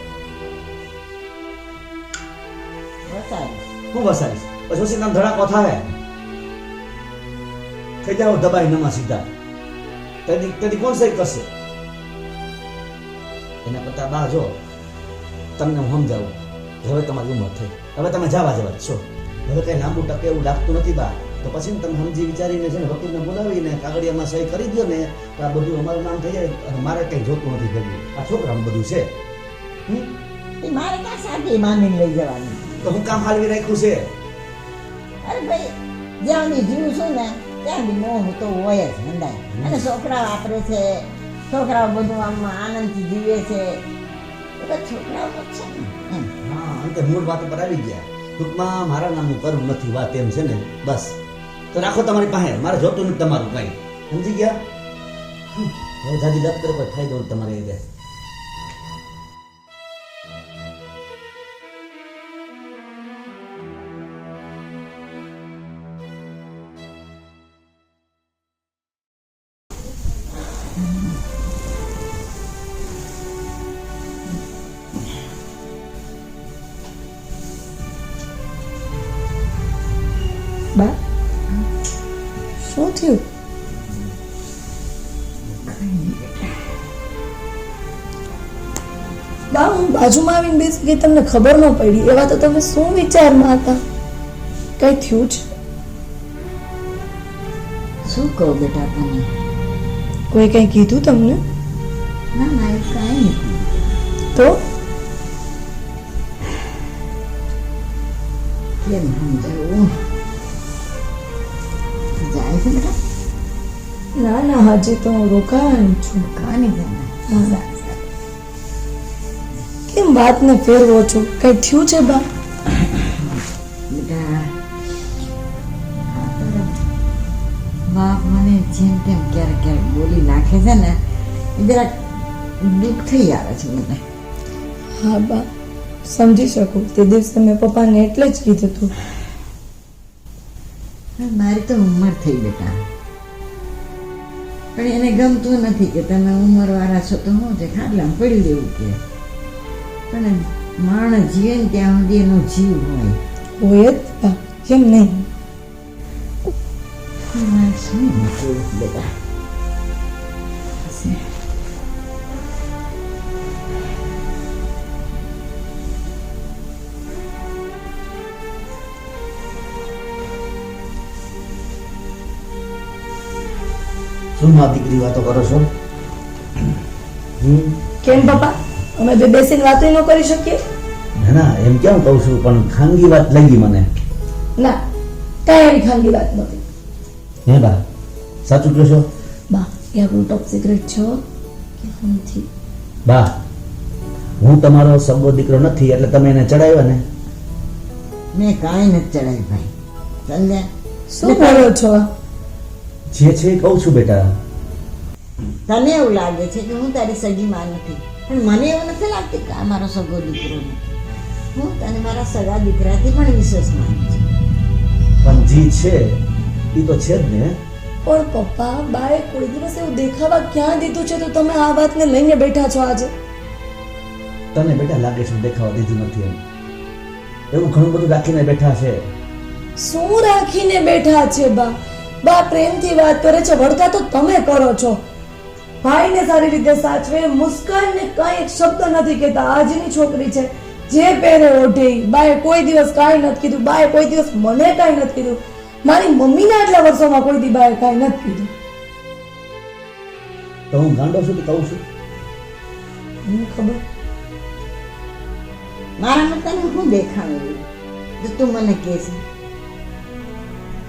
Speaker 1: હું વસાવીશ પછી ઓછી ધડાકો થાય થઈ જાવ દબાઈ નમા સીધા તેથી કોણ સહી કરશે એના કરતા બા જો તમને હું સમજાવું હવે તમારી ઉંમર થઈ હવે તમે જવા છો હવે કઈ લાંબુ ટકે એવું લાગતું નથી બા તો પછી તમે સમજી વિચારીને છે ને વકીલને બોલાવીને કાગળિયામાં સહી કરી દો ને તો આ બધું અમારું નામ થઈ જાય અને મારે કંઈ જોતું નથી ભેગું આ છોકરાનું બધું છે
Speaker 2: એ મારે ક્યાં સાથી મામીને લઈ જવાની
Speaker 1: તો હું કામ હાલવી રાખ્યું છે
Speaker 2: અરે ભાઈ જ્યાં બી જીવું છું ને ત્યાં બી મોહ તો હોય જ હંધાય અને છોકરાઓ વાપરે છે છોકરાઓ બધું આમ આનંદથી જીવે છે એ બધા છોકરાઓ તો છે ને એમ
Speaker 1: હા અંતે મૂળ વાત ઉપર આવી ગયા ટૂંકમાં મારા નામનું કરવું નથી વાત એમ છે ને બસ તો રાખો તમારી પાસે મારે જોતું નથી તમારું કઈ સમજી ગયા હવે જાજી દફતર કોઈ ફાયદો નથી તમારે એ જાય
Speaker 4: બા શું થયું બા હું બાજુમાં આવીને બેસી ગઈ તમને ખબર ન પડી એવા તો તમે શું વિચારમાં હતા કઈ થયું છે
Speaker 2: શું કહું બેટા તને
Speaker 4: કોઈ કઈ કીધું તમને
Speaker 2: ના મારે કાંઈ નથી
Speaker 4: તો
Speaker 2: કેમ સમજાવું જાય છે બેટા
Speaker 4: ના ના હજી તો હું રોકાવાની છું
Speaker 2: કાંઈ નહીં
Speaker 4: ના, ના. કેમ વાતને ફેરવો છો કઈ થયું છે બા
Speaker 2: બેટા બાપ મને જેમ તેમ ક્યારેક ક્યારેક બોલી નાખે છે ને એ જરાક દુઃખ થઈ આવે છે મને
Speaker 4: હા બા સમજી શકું તે દિવસે મેં પપ્પાને એટલે જ કીધું હતું
Speaker 2: મારી તો ઉંમર થઈ બેટા પણ એને ગમતું નથી કે તમે ઉંમરવાળા છો તો હું છે ખાટલામાં પડી દેવું કે પણ માણસ જીવે ને ત્યાં સુધી એનો જીવ હોય
Speaker 4: હોય જ બા કેમ નહીં
Speaker 2: મારે શું કહેવું બેટા
Speaker 1: શું માં દીકરી વાતો કરો છો
Speaker 4: કેમ પપ્પા અમે બે બેસીને વાતો ન કરી શકીએ
Speaker 1: ના ના એમ કેમ કહું છું પણ ખાનગી વાત લાગી મને
Speaker 4: ના કાંઈ એવી ખાનગી વાત નથી
Speaker 1: હે બા સાચું કહો છો
Speaker 4: બા એ આપણું ટોપ સિક્રેટ છે કે નથી
Speaker 1: બા હું તમારો સગો દીકરો નથી એટલે તમે એને ચડાવ્યા ને
Speaker 2: મેં કાંઈ નથી ચડાવી ભાઈ સમજ્યા
Speaker 4: શું બોલો છો
Speaker 1: જે છે એ કહું છું બેટા
Speaker 2: તને એવું લાગે છે કે હું તારી સગી માં નથી પણ મને એવું નથી લાગતું કે આ મારો સગો દીકરો નથી હું તને મારા સગા દીકરાથી પણ વિશેષ માનું છું
Speaker 1: પણ જી છે એ તો છે જ ને
Speaker 4: પણ પપ્પા બાએ કોઈ દિવસ એવું દેખાવા ક્યાં દીધું છે તો તમે આ વાતને લઈને બેઠા છો આજે
Speaker 1: તને બેટા લાગે છે દેખાવા દીધું નથી એમ એવું ઘણું બધું રાખીને બેઠા છે
Speaker 4: શું રાખીને બેઠા છે બા પ્રેમથી વાત કરે છે વળતા તો તમે કરો છો ભાઈને સારી રીતે સાચવે મુસ્કાનને કઈ શબ્દ નથી કહેતા આજની છોકરી છે જે પહેરે ઓઢે બાએ કોઈ દિવસ કાંઈ નથી કીધું બાએ કોઈ દિવસ મને કાંઈ નથી કીધું મારી મમ્મીને આટલા વર્ષોમાં કોઈ દી બાએ કાંઈ નથી કીધું
Speaker 1: તો હું ગાંડો છું કે કહું છું
Speaker 4: મને ખબર
Speaker 2: મારામાં તને શું દેખાણું જો તું મને કહે છે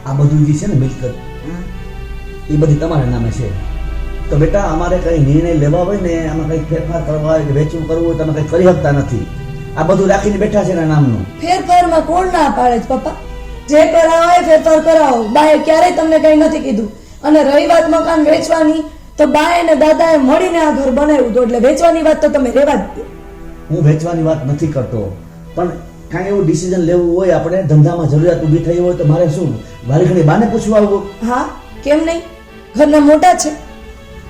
Speaker 1: આ બધું જે છે ને મિલકત
Speaker 2: હા
Speaker 1: એ બધી તમારા નામે છે તો બેટા અમારે કઈ નિર્ણય લેવા હોય ને આમાં કઈ ફેરફાર કરવા હોય કે વેચવું કરવું હોય તમે કઈ કરી શકતા નથી આ બધું રાખીને બેઠા છે એના નામનું
Speaker 4: ફેરફારમાં કોણ ના પાડે છે પપ્પા જે કરાવો હોય ફેરફાર કરાવો બાએ ક્યારેય તમને કઈ નથી કીધું અને રહી વાત મકાન વેચવાની તો બાએ અને દાદાએ મળીને આ ઘર બનાવ્યું હતું એટલે વેચવાની વાત તો તમે રહેવા જ દો
Speaker 1: હું વેચવાની વાત નથી કરતો પણ કાંઈ એવું ડિસિઝન લેવું હોય આપણે ધંધામાં જરૂરિયાત ઊભી થઈ હોય તો મારે શું મારી ઘણી બાને પૂછવા આવવું
Speaker 4: હા કેમ નહીં ઘરના મોટા છે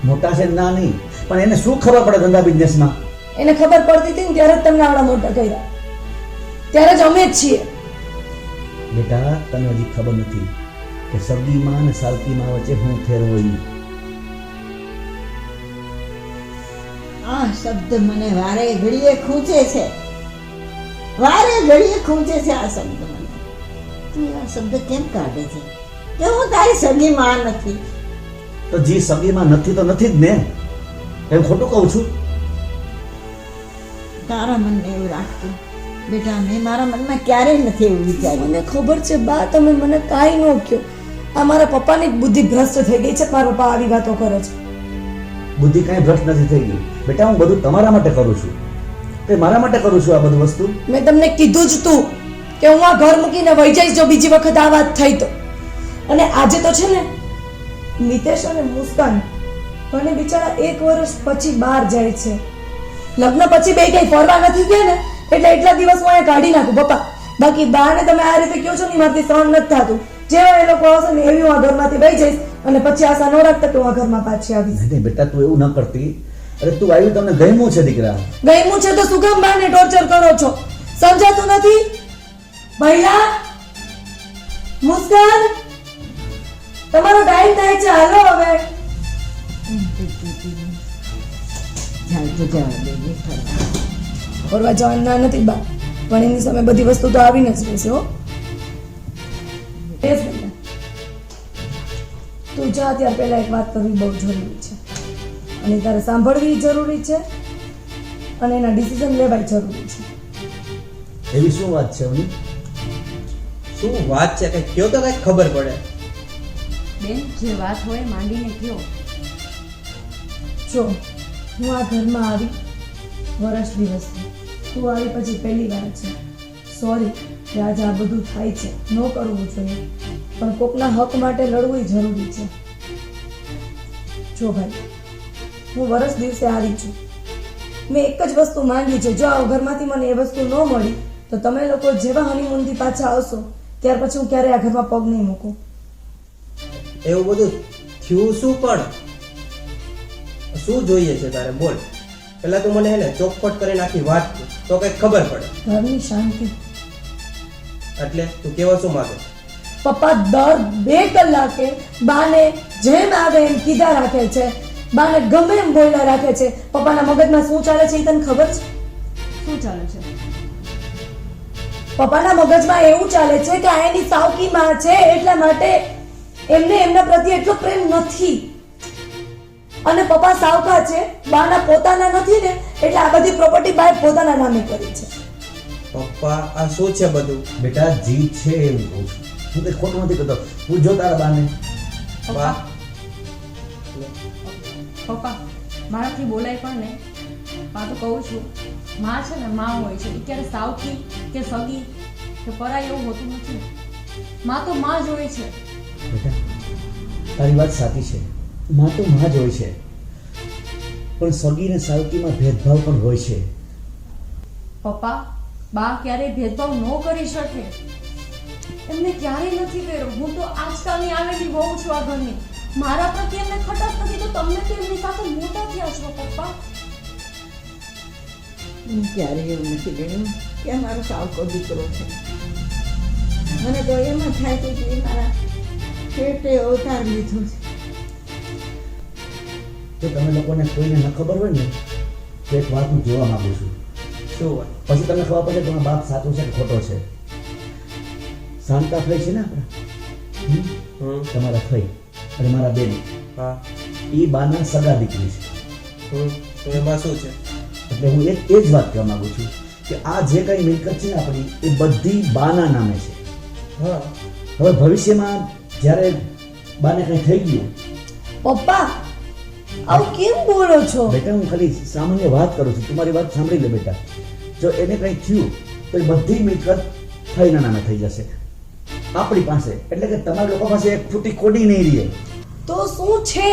Speaker 1: મોટા છે ના નહીં પણ એને શું ખબર પડે ધંધા બિઝનેસમાં
Speaker 4: એને ખબર પડતી હતી ને ત્યારે જ તમને આવડા મોટા કર્યા ત્યારે જ અમે જ છીએ
Speaker 1: બેટા તને હજી ખબર નથી કે સગીમાં અને સાલકીમાં વચ્ચે હું ફેર હોય.
Speaker 2: આ શબ્દ મને વારે ઘડીએ ખૂંચે છે, વારે ઘડીએ ખૂંચે છે આ શબ્દ મને. તું આ શબ્દ કેમ કાઢે છે કે હું તારી સગી માં નથી?
Speaker 1: તો જી સગીમાં નથી તો નથી જ ને, એમ ખોટું કહું છું?
Speaker 2: તારા મનને એવું રાખતું બેટા, મેં મારા મનમાં ક્યારેય નથી એવું વિચાર્યું.
Speaker 4: મને ખબર છે બા, તમે મને કાંઈ ન કહો. આ મારા પપ્પાની બુદ્ધિ ભ્રષ્ટ થઈ ગઈ છે. મારા પપ્પા આવી વાતો કરે છે.
Speaker 1: બુદ્ધિ કાંઈ ભ્રષ્ટ નથી થઈ ગઈ બેટા, હું બધું તમારા માટે કરું છું, તે મારા માટે કરું છું આ બધું વસ્તુ.
Speaker 4: મેં તમને કીધું જ તું કે હું આ ઘર મૂકીને વહી જઈશ જો બીજી વખત આ વાત થઈ તો. અને આજે તો છે ને નિતેશ અને મુસ્કાન બંને બિચારા 1 વર્ષ પછી બહાર જાય છે. લગ્ન પછી બે કઈ ફરવા નથી ગયા ને, એટલે એટલા દિવસ હું અહીંયા કાઢી નાખું પપ્પા. બાકી બાને તમે આ રીતે કહો છો ને, મારાથી સહન નથી થતું. જેવા એ લોકો આવશે ને એવી હું આ ઘરમાંથી વહી જઈશ, અને પછી આશા ન રાખતા કે હું આ ઘરમાં પાછી આવીશ.
Speaker 1: નહીં બેટા, તું એવું ન કરતી. અરે તું આવ્યું તમને ગમ્યું છે દીકરા.
Speaker 4: ગયમું છે તો શું કામ બાને ટોર્ચર કરો છો? સમજાતું નથી? મહિલા મુસ્કાન, તમારો ટાઈમ થાય છે, હાલો હવે.
Speaker 2: ચાલ તો જવા દે ફરવા.
Speaker 4: ફરવા જવાનું ના નથી બા, પણ એની સામે બધી વસ્તુ તો આવીને જ રહેશે. હો બેસ બેટા. તું જા, ત્યાર પહેલા એક વાત કરવી બહુ જરૂરી છે, અને તારે સાંભળવી જરૂરી છે, અને એના ડિસિઝન લેવાય જરૂરી છે.
Speaker 1: એવી શું વાત છે અવની?
Speaker 3: શું વાત છે, કઈ કયો તો કઈ ખબર પડે.
Speaker 5: બેન, જે વાત હોય માંડીને કયો.
Speaker 4: જો હું આ ઘરમાં આવી વર્ષ દિવસથી, તું આવી પછી પહેલી વાર છે. સોરી કે આજે આ બધું થાય છે, ન કરવું જોઈએ, પણ કોકના હક માટે લડવું જરૂરી છે. જો ભાઈ, હું વર્ષ દિવસે આવી છું. મેં એક જ વસ્તુ માંગી છે, જો આ ઘરમાંથી મને એ વસ્તુ ન મળી તો તમે લોકો જેવા હનીમૂનથી પાછા આવશો ત્યાર પછી હું ક્યારેય આ ઘરમાં પગ નહીં મૂકું.
Speaker 3: એવું બધું થયું શું? પણ શું જોઈએ છે તારે? બોલ. પેલા તું મને હે ને ચોખવટ કરીને આખી વાત કર, તો કઈ ખબર પડે.
Speaker 4: ઘરની શાંતિ.
Speaker 3: એટલે તું કેવા શું માંગે?
Speaker 4: પપ્પા દર 2 કલાકે બાને જેમ આવે એમ કીધા રાખે છે, બાને ગમે એમ બોલ્યા રાખે છે. પપ્પાના મગજમાં શું ચાલે છે એ તને ખબર છે?
Speaker 5: શું ચાલે છે?
Speaker 4: પપ્પાના મગજમાં એવું ચાલે છે કે આ એની સાવકી માં છે, એટલા માટે એમને એમના પ્રત્યે એટલો પ્રેમ નથી. અને પપ્પા સાવકા છે, બાના પોતાના નથી ને, એટલે આ બધી પ્રોપર્ટી બાએ પોતાના નામે કરી છે.
Speaker 3: પપ્પા આ શું છે બધું?
Speaker 1: બેટા જી છે એવું કહું છું, હું કઈ ખોટું નથી કરતો. પૂછજો તારા બાને.
Speaker 3: બા
Speaker 5: પપ્પા, મારાથી બોલાય પણ ને. પા તો કહું છું, માં છે ને માં હોય છે, એ ક્યારે સાવકી કે સગી કે પરાઈ એવું હોતું નથી. માં તો માં જ હોય છે.
Speaker 1: બેટા તારી વાત સાચી છે, માં તો માં જ હોય છે, પણ સગી ને સાવકીમાં ભેદભાવ પણ હોય છે.
Speaker 5: પપ્પા, બા ક્યારેય ભેદભાવ ન કરી શકે. એમને ક્યારેય નથી કર્યો. હું તો આજકાલની આવેલી વહુ છું આ ઘરની. મારા પ્રત્યે એમને ખટાશ નથી, તો તમને તો એમની સાથે મોટા થયા છો પપ્પા.
Speaker 2: હું ક્યારેય એવું નથી ગણ્યું કે આ મારો સાવકો દીકરો છે. મને તો એમ જ થાય છે કે એ મારા પેટે અવતાર લીધો છે.
Speaker 1: જો તમે લોકોને કોઈને ન ખબર હોય ને તો એક વાત હું જોવા માંગુ છું,
Speaker 3: શું વાત?
Speaker 1: પછી તમને ખબર પડે કે તમારો બાપ સાચો છે કે ખોટો છે. શાંતા ફઈ છે ને આપણા, તમારા ફઈ અને મારા બેન,
Speaker 3: હા.
Speaker 1: એ બાના સગા દીકરી છે.
Speaker 3: તો એમાં શું છે?
Speaker 1: એટલે હું એ જ વાત કહેવા માંગુ છું કે આ જે કઈ મિલકત છે ને આપણી, એ બધી બાના નામે છે.
Speaker 3: હા.
Speaker 1: હવે ભવિષ્યમાં જ્યારે બાને કંઈ થઈ ગયું,
Speaker 4: પપ્પા આવું કેમ બોલો છો?
Speaker 1: બેટા હું ખાલી સામાન્ય વાત કરું છું, તમારી વાત સાંભળી લે બેટા. જો એને કંઈ થયું તો એ બધી મિલકત ફઈના નામે થઈ જશે આપણી પાસે. એટલે કે તમારા લોકો પાસે એક ફૂટી કોડી નહીં રહે.
Speaker 4: તો શું છે,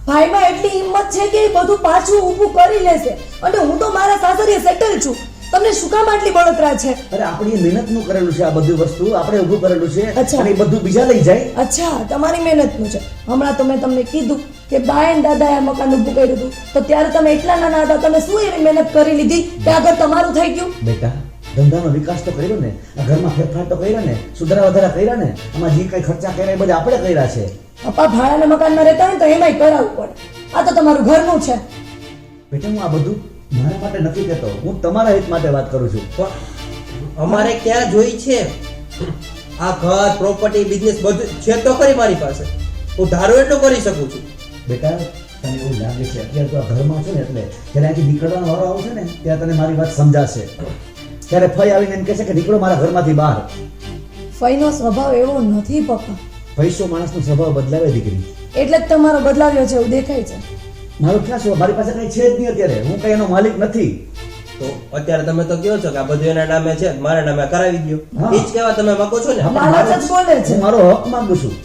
Speaker 4: ભાઈમાં એટલી હિંમત છે કે એ બધું પાછું ઊભું કરી લેશે. અને હું તો મારા સાસરીએ સેટલ છું, તમને શું કામ આટલી બળતરા છે?
Speaker 1: અરે આપણી મહેનતનું કરેલું છે આ બધી વસ્તુ, આપણે ઊભું કરેલું છે,
Speaker 4: અચ્છા.
Speaker 1: અને એ બધું બીજા લઈ જાય.
Speaker 4: અચ્છા, તમારી મહેનતનું છે. હમણાં તો મેં તમને કીધું કે બાય ને દાદાએ આ મકાન ઊભું કર્યું હતું, તો ત્યારે તમે એટલા નાના હતા, તમે શું એવી મહેનત કરી લીધી કે આગળ તમારું થઈ ગયું?
Speaker 1: બેટા ધંધાનો વિકાસ તો કર્યો ને, આ ઘરમાં ફેરફાર તો કર્યા ને, સુધારા વધારા કર્યા ને, આમાં જે કઈ ખર્ચા કર્યા એ બધા આપણે કર્યા છે.
Speaker 4: પપ્પા ભાડાના મકાનમાં રહેતા હોય ને તો એમાંય કરાવવું પડે. આ તો તમારું ઘરનું છે.
Speaker 1: બેટા હું આ બધું મારા માટે નથી કહેતો, હું તમારા હિત માટે વાત કરું છું.
Speaker 3: પણ અમારે ક્યાં જોઈ છે આ ઘર, પ્રોપર્ટી, બિઝનેસ બધું છે તો ખરી મારી પાસે. હું ધારું એટલું કરી શકું છું.
Speaker 1: બેટા તને એવું લાગે છે અત્યારે તો આ ઘરમાં છો ને એટલે જ્યારે અહીંથી નીકળવાનો વારો આવશે ને ત્યારે તને મારી વાત સમજાશે. ત્યારે ફઈ આવીને એમ કહેશે કે નીકળો મારા ઘરમાંથી બહાર.
Speaker 4: ફઈનો સ્વભાવ એવો નથી પપ્પા,
Speaker 1: પૈસો માણસનો સ્વભાવ બદલાવે દીકરી.
Speaker 4: એટલે જ તમારો બદલાવ્યો છે એવું દેખાય છે.
Speaker 1: મારો ક્યાં સ્વભાવ? મારી પાસે કઈ છે જ નહીં અત્યારે, હું કઈ એનો માલિક નથી.
Speaker 3: તો અત્યારે તમે તો કહો છો કે આ બધું એના નામે છે, મારા નામે કરાવી દો.
Speaker 1: હા.
Speaker 3: એ જ કહેવા તમે માંગો છો ને?
Speaker 4: લાલચ જ બોલે છે.
Speaker 1: હું મારો હક માંગુ છું.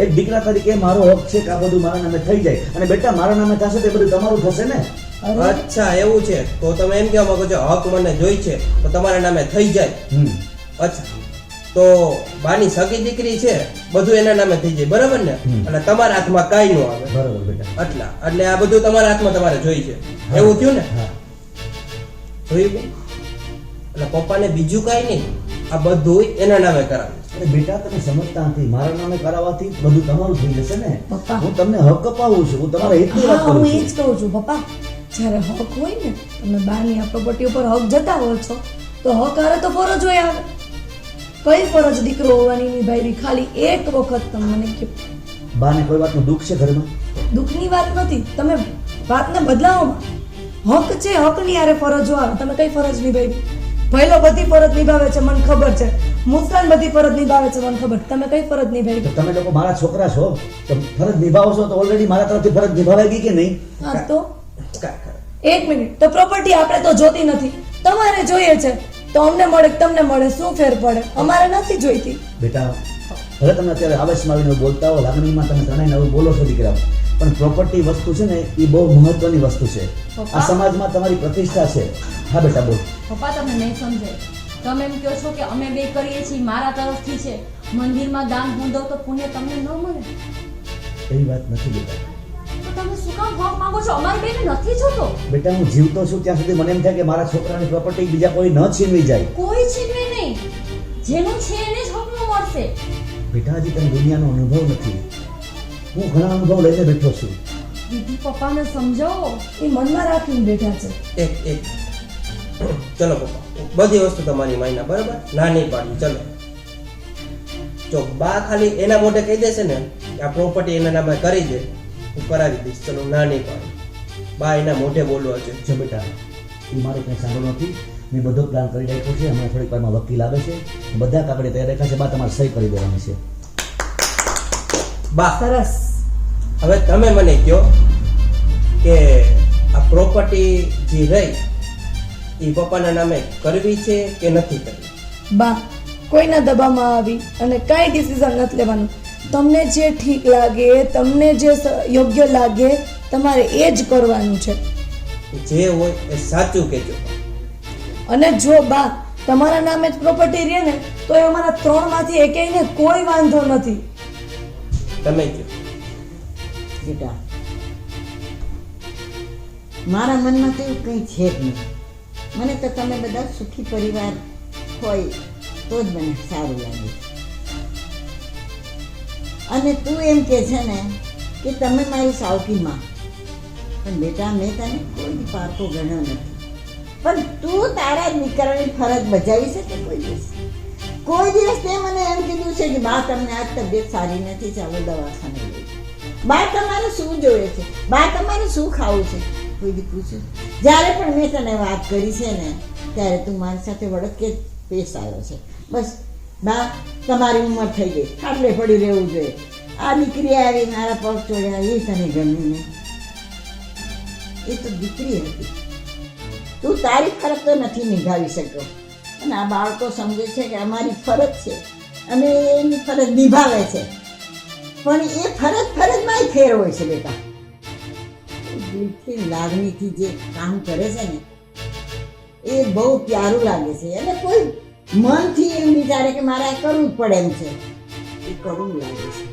Speaker 1: એક દીકરા તરીકે મારો હક છે કે આ બધું મારા નામે થઈ જાય. અને બેટા મારા નામે થશે તો એ બધું તમારું થશે ને.
Speaker 3: અચ્છા એવું છે, તો તમે એમ કહેવા માંગો છો હક મને જોઈ છે તો તમારા નામે થઈ જાય. અચ્છા, તો બાની સગી દીકરી છે, બધું એના નામે થઈ જાય, બરાબર ને? અને તમારા હાથમાં કાંઈ ન આવે.
Speaker 1: બરાબર બેટા.
Speaker 3: એટલે આ બધું તમારા હાથમાં તમારે જોઈ છે, એવું થયું ને?
Speaker 1: હા.
Speaker 3: જોયું બેન? એટલે પપ્પાને બીજું કાંઈ નહીં, આ બધું એના નામે કરાવે.
Speaker 1: અરે બેટા તમે સમજતા નથી, મારા નામે કરાવવાથી બધું તમારું થઈ જશે ને.
Speaker 4: પપ્પા.
Speaker 1: હું તમને હક અપાવું છું, હું તમારા હિતની વાત
Speaker 4: હા,
Speaker 1: કરું
Speaker 4: હું એ
Speaker 1: છું.
Speaker 4: જ કહું છું પપ્પા. જ્યારે હક હોય ને, તમે બાની આ પ્રોપર્ટી ઉપર હક જતા હો છો તો હક હારે તો ફરજ હોય આવે. કઈ ફરજ દીકરો હોવાની નિભાવી? ખાલી એક વખત તમે મને કહો.
Speaker 1: બાને કોઈ વાતનું દુઃખ છે ઘરમાં?
Speaker 4: દુઃખની વાત નથી, તમે વાતને બદલાવોમાં. હક છે, હકની હારે ફરજો આવે. તમે કઈ ફરજ નિભાવી? ભૈલો બધી ફરજ નિભાવે છે મને ખબર છે, મુસ્કાન બધી ફરજ નિભાવે છે મને ખબર. તમે કઈ ફરજ
Speaker 1: તો
Speaker 4: નિભાવી?
Speaker 1: તમે લોકો મારા છોકરા છો, તો ફરજ નિભાવો છો તો ઓલરેડી મારા તરફથી ફરજ નિભાવાઈ ગઈ કે નહીં?
Speaker 4: હા તો
Speaker 3: કાંઈ.
Speaker 4: એક મિનિટ, તો પ્રોપર્ટી આપણે તો જોતી નથી, તમારે જોઈએ છે. તો અમને મળે કે તમને મળે, શું ફેર પડે? અમારે નથી જોઈતી.
Speaker 1: બેટા ભલે તમે અત્યારે આવેશમાં આવીને બોલતા હો, લાગણીમાં તમે ત્રણેય નવું બોલો છો દીકરા, પણ પ્રોપર્ટી વસ્તુ છે ને એ બહુ મહત્વની વસ્તુ છે. આ સમાજમાં તમારી પ્રતિષ્ઠા છે. હા બેટા બોલ.
Speaker 5: પપ્પા તમે નહીં સમજે. તમે એમ કહો છો કે અમે બે કરીએ છીએ, મારા તરફથી છે. મંદિરમાં દાન હું દઉં તો પુણ્ય તમને ન મળે?
Speaker 1: એવી વાત નથી બેટા.
Speaker 5: તો તમે શું કામ હક માંગો છો? અમારી બેને નથી જોતો.
Speaker 1: બેટા હું જીવતો છું ત્યાં સુધી મને એમ થાય કે મારા છોકરાની પ્રોપર્ટી બીજા કોઈ ન છીનવી જાય.
Speaker 5: કોઈ છીનવે નહીં, જેનું છે એને જ હકનું મળશે.
Speaker 1: બેટા હજી તને દુનિયાનો અનુભવ નથી, હું ઘણા અનુભવ લઈને બેઠો છું.
Speaker 5: દીદી પપ્પાને સમજાવો.
Speaker 4: એ મનમાં રાખીને બેઠા છે.
Speaker 3: એક ચલો પપ્પા, બધી વસ્તુ તમારી માયના, બરાબર? ના નહીં પાડી, ચલો. જો બા ખાલી એના મોઢે કહી દેશે ને કે આ પ્રોપર્ટી એના નામે કરી દે, હું કરાવી દઈશ. ચલો, ના નહીં પાડી. બા એના મોઢે બોલવા છે.
Speaker 1: જો બેટા એ મારે કંઈ સાંભળવું નથી, મેં બધો પ્લાન કરી રાખ્યો છે. હમણાં થોડીક વારમાં વકીલ આવે છે, બધા કાગળે તૈયાર રાખ્યા છે. બા તમારે સહી કરી દેવાની છે.
Speaker 3: બા
Speaker 4: સરસ.
Speaker 3: હવે તમે મને કહો કે આ પ્રોપર્ટી જે રહી એ પપ્પાના નામે કરવી છે કે નથી કરવી?
Speaker 4: બા કોઈના દબાવમાં આવી અને કાંઈ ડિસિઝન નથી લેવાનું. તમને જે ઠીક લાગે, તમને જે યોગ્ય લાગે, તમારે એ જ કરવાનું છે.
Speaker 3: જે હોય એ સાચું કહેજો.
Speaker 4: અને જો બા તમારા નામે જ પ્રોપર્ટી રહે ને તો એ અમારા 3 માંથી એકેયને કોઈ વાંધો નથી.
Speaker 3: તમે કહો.
Speaker 2: બેટા મારા મનમાં તો એવું કંઈ છે જ નહીં. મને તો તમે બધા સુખી પરિવાર હોય તો જ મને સારું લાગે. અને તું એમ કે છે ને કે તમે મારી સાવકી માં, પણ બેટા મેં તને કોઈ પારકો ગણ્યો નથી. પણ તું તારા દીકરાની ફરજ બજાવી છે કે કોઈ દિવસ? કોઈ દિવસ તે મને એમ કીધું છે કે બા તમને આજ તબિયત સારી નથી, ચાલો દવાખાને લઈ જાઓ. બા તમારે શું જોઈએ છે? બા તમારે શું ખાવું છે? કોઈ દી પૂછ્યું? જ્યારે પણ મેં તને વાત કરી છે ને ત્યારે તું મારી સાથે વળકે પેશ આવ્યો છે. બસ બા તમારી ઉંમર થઈ ગઈ, આટલે પડી રહેવું જોઈએ. આ દીકરી આવી મારા પગ ચોડ્યા એ તને ગમ્યું નહીં. એ તો દીકરી હતી, તું તારી ફરજ તો નથી નિભાવી શક્યો. અને આ બાળકો સમજે છે કે અમારી ફરજ છે અને એની ફરજ નિભાવે છે, પણ એ ફરજમાં ફેર હોય છે બેટા. દિલથી લાગણીથી જે કામ કરે છે ને એ બહુ પ્યારું લાગે છે. અને કોઈ મનથી એમ વિચારે કે મારે આ કરવું જ પડે એમ છે, એ કરવું લાગે છે.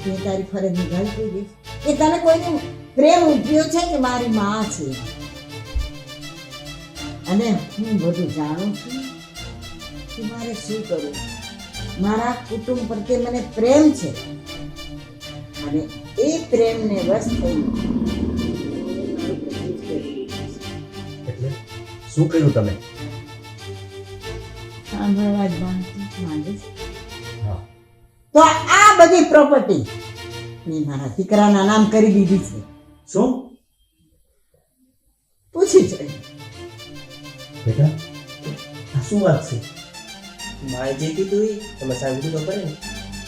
Speaker 2: તે તારી ફરજ નિભાવી કોઈ દિવસ? એ તને કોઈને પ્રેમ ઉભ્યો છે કે મારી માં છે? અને હું બધું જાણું છું કે મારે શું કરવું. મારા કુટુંબ પ્રત્યે મને પ્રેમ છે અને એ પ્રેમને વશ થઈ
Speaker 1: એટલે શું કર્યું તમે?
Speaker 2: સાંભળવા જ માંગે છે.
Speaker 1: હા.
Speaker 2: તો આ બધી પ્રોપર્ટી મેં મારા દીકરાના નામ કરી દીધી છે.
Speaker 1: શું?
Speaker 2: પૂછી છે.
Speaker 1: બેટા આ શું વાત છે?
Speaker 3: માએ જે કીધું એ તમે સાંભળ્યું તો ખરી ને,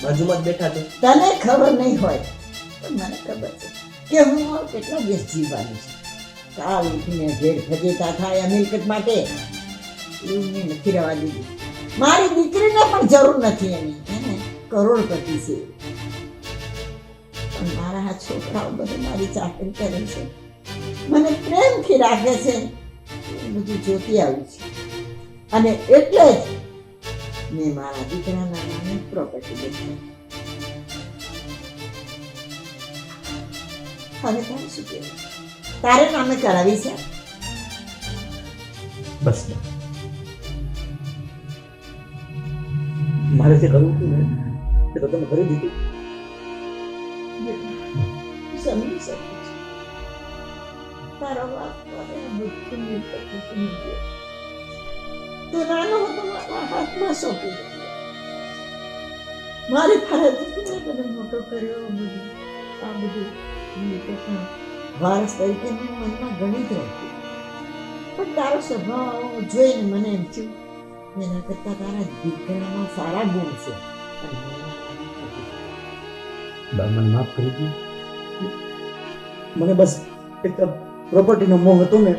Speaker 3: બાજુમાં જ બેઠા છો.
Speaker 2: તને ખબર નહીં હોય પણ મને ખબર છે કે હું કેટલા દિવસ જીવવાનું છું. કાલ ઉઠીને ભેડ ફજેતા થાય આ મિલકત માટે એવું મેં નથી રહેવા દીધું. મારી દીકરીને પણ જરૂર નથી એની, એને કરોડપતિ છે. પણ મારા આ છોકરાઓ બધું મારી ચાકરી કરે છે, મને પ્રેમથી રાખે છે, એ બધું જોતી આવી છે. અને એટલે જ મેં મારા દીકરાના નામે પ્રોપર્ટી લીધી. હવે તારે શું કહેવું? તારે નામે કરાવી છે?
Speaker 1: બસ મારે જે કરવું હતું ને એ તો તમે કરી દીધું.
Speaker 2: સમજી શકું છું. તારો બાપ મને આ બધું મિલકત મૂકી ગયો. તું નાનો હતો મારા હાથમાં સોંપી દીધો. મારી ફરજ હતી મેં તને મોટો કર્યો. આ બધું મિલકતના વારસ તરીકે મેં મનમાં ગણી જ રાખ્યું. પણ તારો સ્વભાવ જોઈને મને એમ થયું એના કરતાં તારા દીકરામાં સારા ગુણ છે અને મેં એના નામે કરી દીધું.
Speaker 1: બા મને માફ કરી દો. મને બસ એક પ્રોપર્ટીનો મોહ હતો ને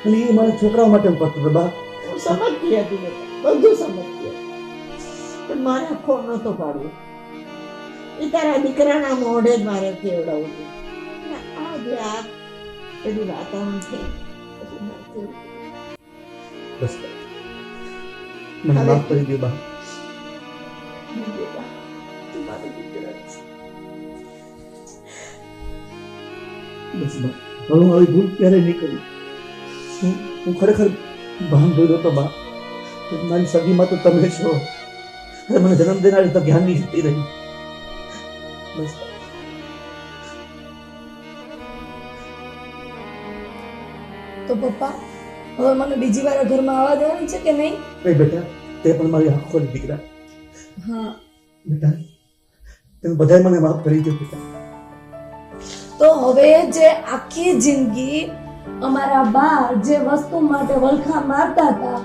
Speaker 1: અને એ મારા છોકરાઓ માટે કરતો હતો બા.
Speaker 2: હું સમજતી હતી બેટા, બધું સમજતી હતી, પણ મારે આખો નહોતો પાડવો. એ તારા દીકરાના મોઢે જ મારે કેવડાવવું હતું. અને આ જે આ બધી વાતાવરણ થઈ પછી મારે કેવું?
Speaker 1: બસ મને માફ કરી દો બા.
Speaker 2: નહીં બેટા, તું મારો દીકરો છે.
Speaker 1: બસ બા હવે હું આવી ભૂલ ક્યારેય નહીં કરું. હું ખરેખર ભાન ભર્યો હતો બા. મારી સગીમાં તો તમે છો અને મને જન્મ દેનારી તો જ્ઞાનની જતી રહી. બસ
Speaker 4: તો પપ્પા હવે મને બીજી વાર આ ઘરમાં આવવા દેવાનું છે કે નહીં?
Speaker 1: એ બેટા તે પણ મારી આંખો દીકરા.
Speaker 4: હા.
Speaker 1: બેટા તમે બધાય મને માફ કરી દો બેટા.
Speaker 4: તો હવે જે આખી જિંદગી અમારા બા જે વસ્તુ માટે વલખા મારતા હતા,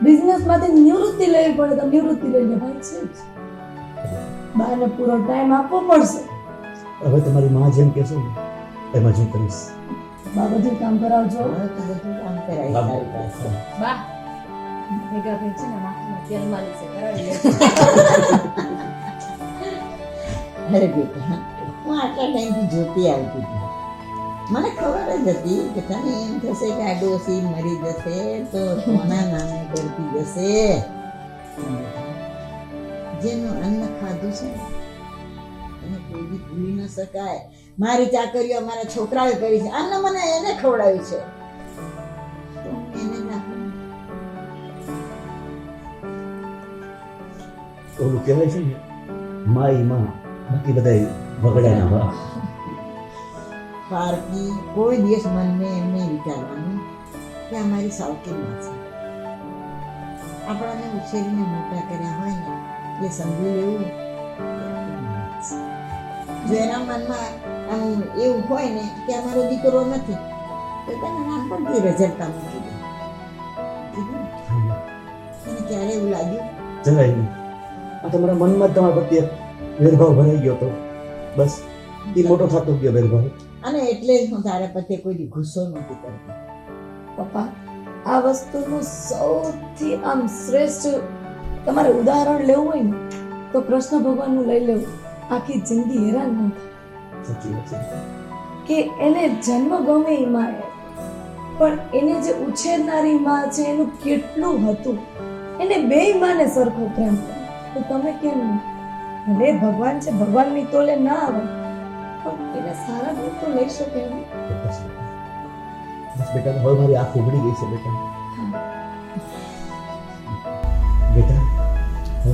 Speaker 4: બિઝનેસમાંથી નિવૃત્તિ લેવી પડે તો નિવૃત્તિ લઈ લેવાય છે જ. બાને પૂરો ટાઈમ આપવો પડશે.
Speaker 1: હવે તમારી માં જેમ કહેશો ને એમાં જ હું કરીશ.
Speaker 4: બા બધું કામ કરાવજો.
Speaker 2: હવે તો બધું કામ કરાવી તારી પાસે.
Speaker 5: બા ભેગા થઈ છે ને માથામાં તેલ માલિશ કરાવી લે.
Speaker 2: અરે બેટા, હું આટલા ટાઈમથી જોતી આવતી હતી. મને ખબર જ હતી કે તને એમ થશે કે આ ડોસી મરી જશે તો કોના નામે કરતી જશે. જેનું અન્ન ખાધું છે ને એને કોઈ બી ભૂલી ન શકાય. મારી ચાકરીઓ મારા છોકરાએ કરી છે, અન્ન મને એને ખવડાવ્યું છે તો હું એને રાખું.
Speaker 1: ઓલું કહેવાય છે ને માઈ માં બાકી બધા વગડાના વા.
Speaker 2: પારકી કોઈ દિવસ મનને એમને વિચારવાનું કે અમારી સાવકીમાં છે. આપણાને ઉછેરીને મોટા કર્યા હોય ને એટલે સમજી લેવું કે આપણી માં છે. જો એના મનમાં આમ એવું હોય ને કે અમારો દીકરો નથી તો તેના નાનપણથી રજડતા મૂકી દે. કીધું ને? એને ક્યારે એવું લાગ્યું?
Speaker 1: જરાય નહીં. આ તમારા મનમાં જ તમારા પ્રત્યે ભેદભાવ ભરાઈ ગયો હતો. બસ એ મોટો થતો ગયો ભેદભાવ.
Speaker 2: અને એટલે જ હું તારા પ્રત્યે કોઈ દી ગુસ્સો નહોતી કરતી.
Speaker 4: પપ્પા આ વસ્તુનું સૌથી આમ શ્રેષ્ઠ તમારે ઉદાહરણ લેવું હોય ને તો કૃષ્ણ ભગવાનનું લઈ લેવું. આખી જિંદગી હેરાન ન થાય
Speaker 1: સાચી વાત છે.
Speaker 4: કે એને જન્મ ગમે એ માએ પણ એને જે ઉછેરનારી માં છે એનું કેટલું હતું. એને બેય માને સરખો પ્રેમ કર્યો. તો તમે કેમ નહીં? ભલે ભગવાન છે, ભગવાનની તોલે ના આવે પણ એને સારા ગુણ તો લઈ શકે ને.
Speaker 1: બસ બેટા હવે મારી આંખ ઉઘડી ગઈ છે બેટા.
Speaker 4: હા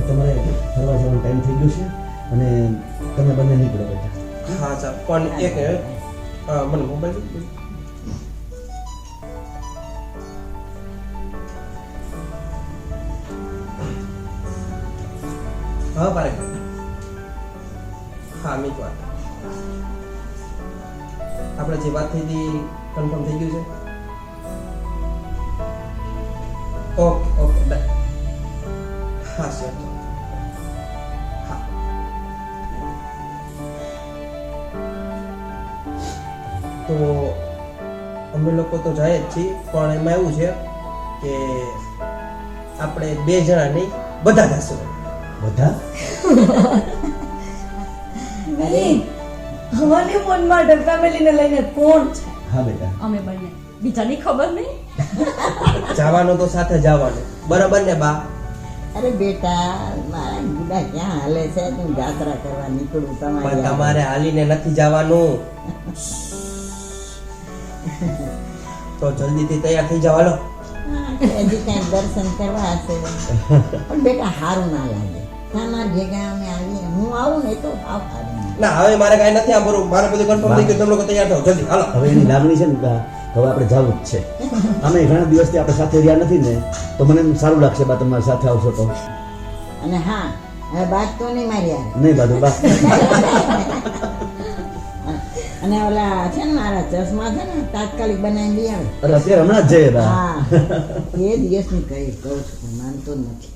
Speaker 1: તમારે ફરવા જવાનો ટાઈમ થઈ ગયો છે અને તમે બંને નીકળો બેટા.
Speaker 3: હા સાહેબ પણ એક મને મોબાઈલ દે. હા પારેખ હા મીકવા આપણે જે વાત થઈ હતી કન્ફર્મ થઈ ગયું છે. Okay okay done. હા સર હા તો અમે લોકો તો જાય જ છીએ પણ એમાં એવું છે કે આપણે 2 જણા નહીં બધા જશું.
Speaker 1: બધા
Speaker 4: હવાની મન માટે ફેમિલીને લઈને કોણ છે?
Speaker 1: હા બેટા.
Speaker 5: અમે બંને બીજાની ખબર નહીં.
Speaker 3: જવાનું તો સાથે જવાનું બરાબર ને બા.
Speaker 2: અરે બેટા મારા ગુડા ક્યાં હાલે છે તું જાત્રા કરવા નીકળું
Speaker 3: પણ
Speaker 2: તમારી
Speaker 3: તમારે હાલીને નથી જવાનું તો જલ્દીથી તૈયાર થઈ જાવ હાલો.
Speaker 2: હજી કઈ દર્શન કરવા હશે પણ બેટા સારું ના લાગે તમારા ભેગા અમે આવીએ હું આવું ને તો સાવ સારું ના લાગે.
Speaker 3: ના હવે મારે કાંઈ નથી સાંભળવું મારે બધું કન્ફર્મ થઈ ગયું તમે લોકો તૈયાર થાવ જલ્દી હાલો.
Speaker 1: હવે એની લાગણી છે ને બા, હવે આપણે જવું જ છે. અમે ઘણા દિવસથી આપણે સાથે રહ્યા નથી ને તો મને એમ સારું લાગશે બા તમારી સાથે આવશો તો.
Speaker 2: અને હા હવે બાદ તો નહીં મારી યાર
Speaker 1: નહીં બાજુ બા.
Speaker 2: અને ઓલા છે ને મારા ચશ્મા છે ને તાત્કાલિક બનાવી લઈ આવે
Speaker 1: અરે અત્યારે હમણાં જ જઈએ બા.
Speaker 2: હા એ દિવસની કહી કહું છું પણ માનતો જ નથી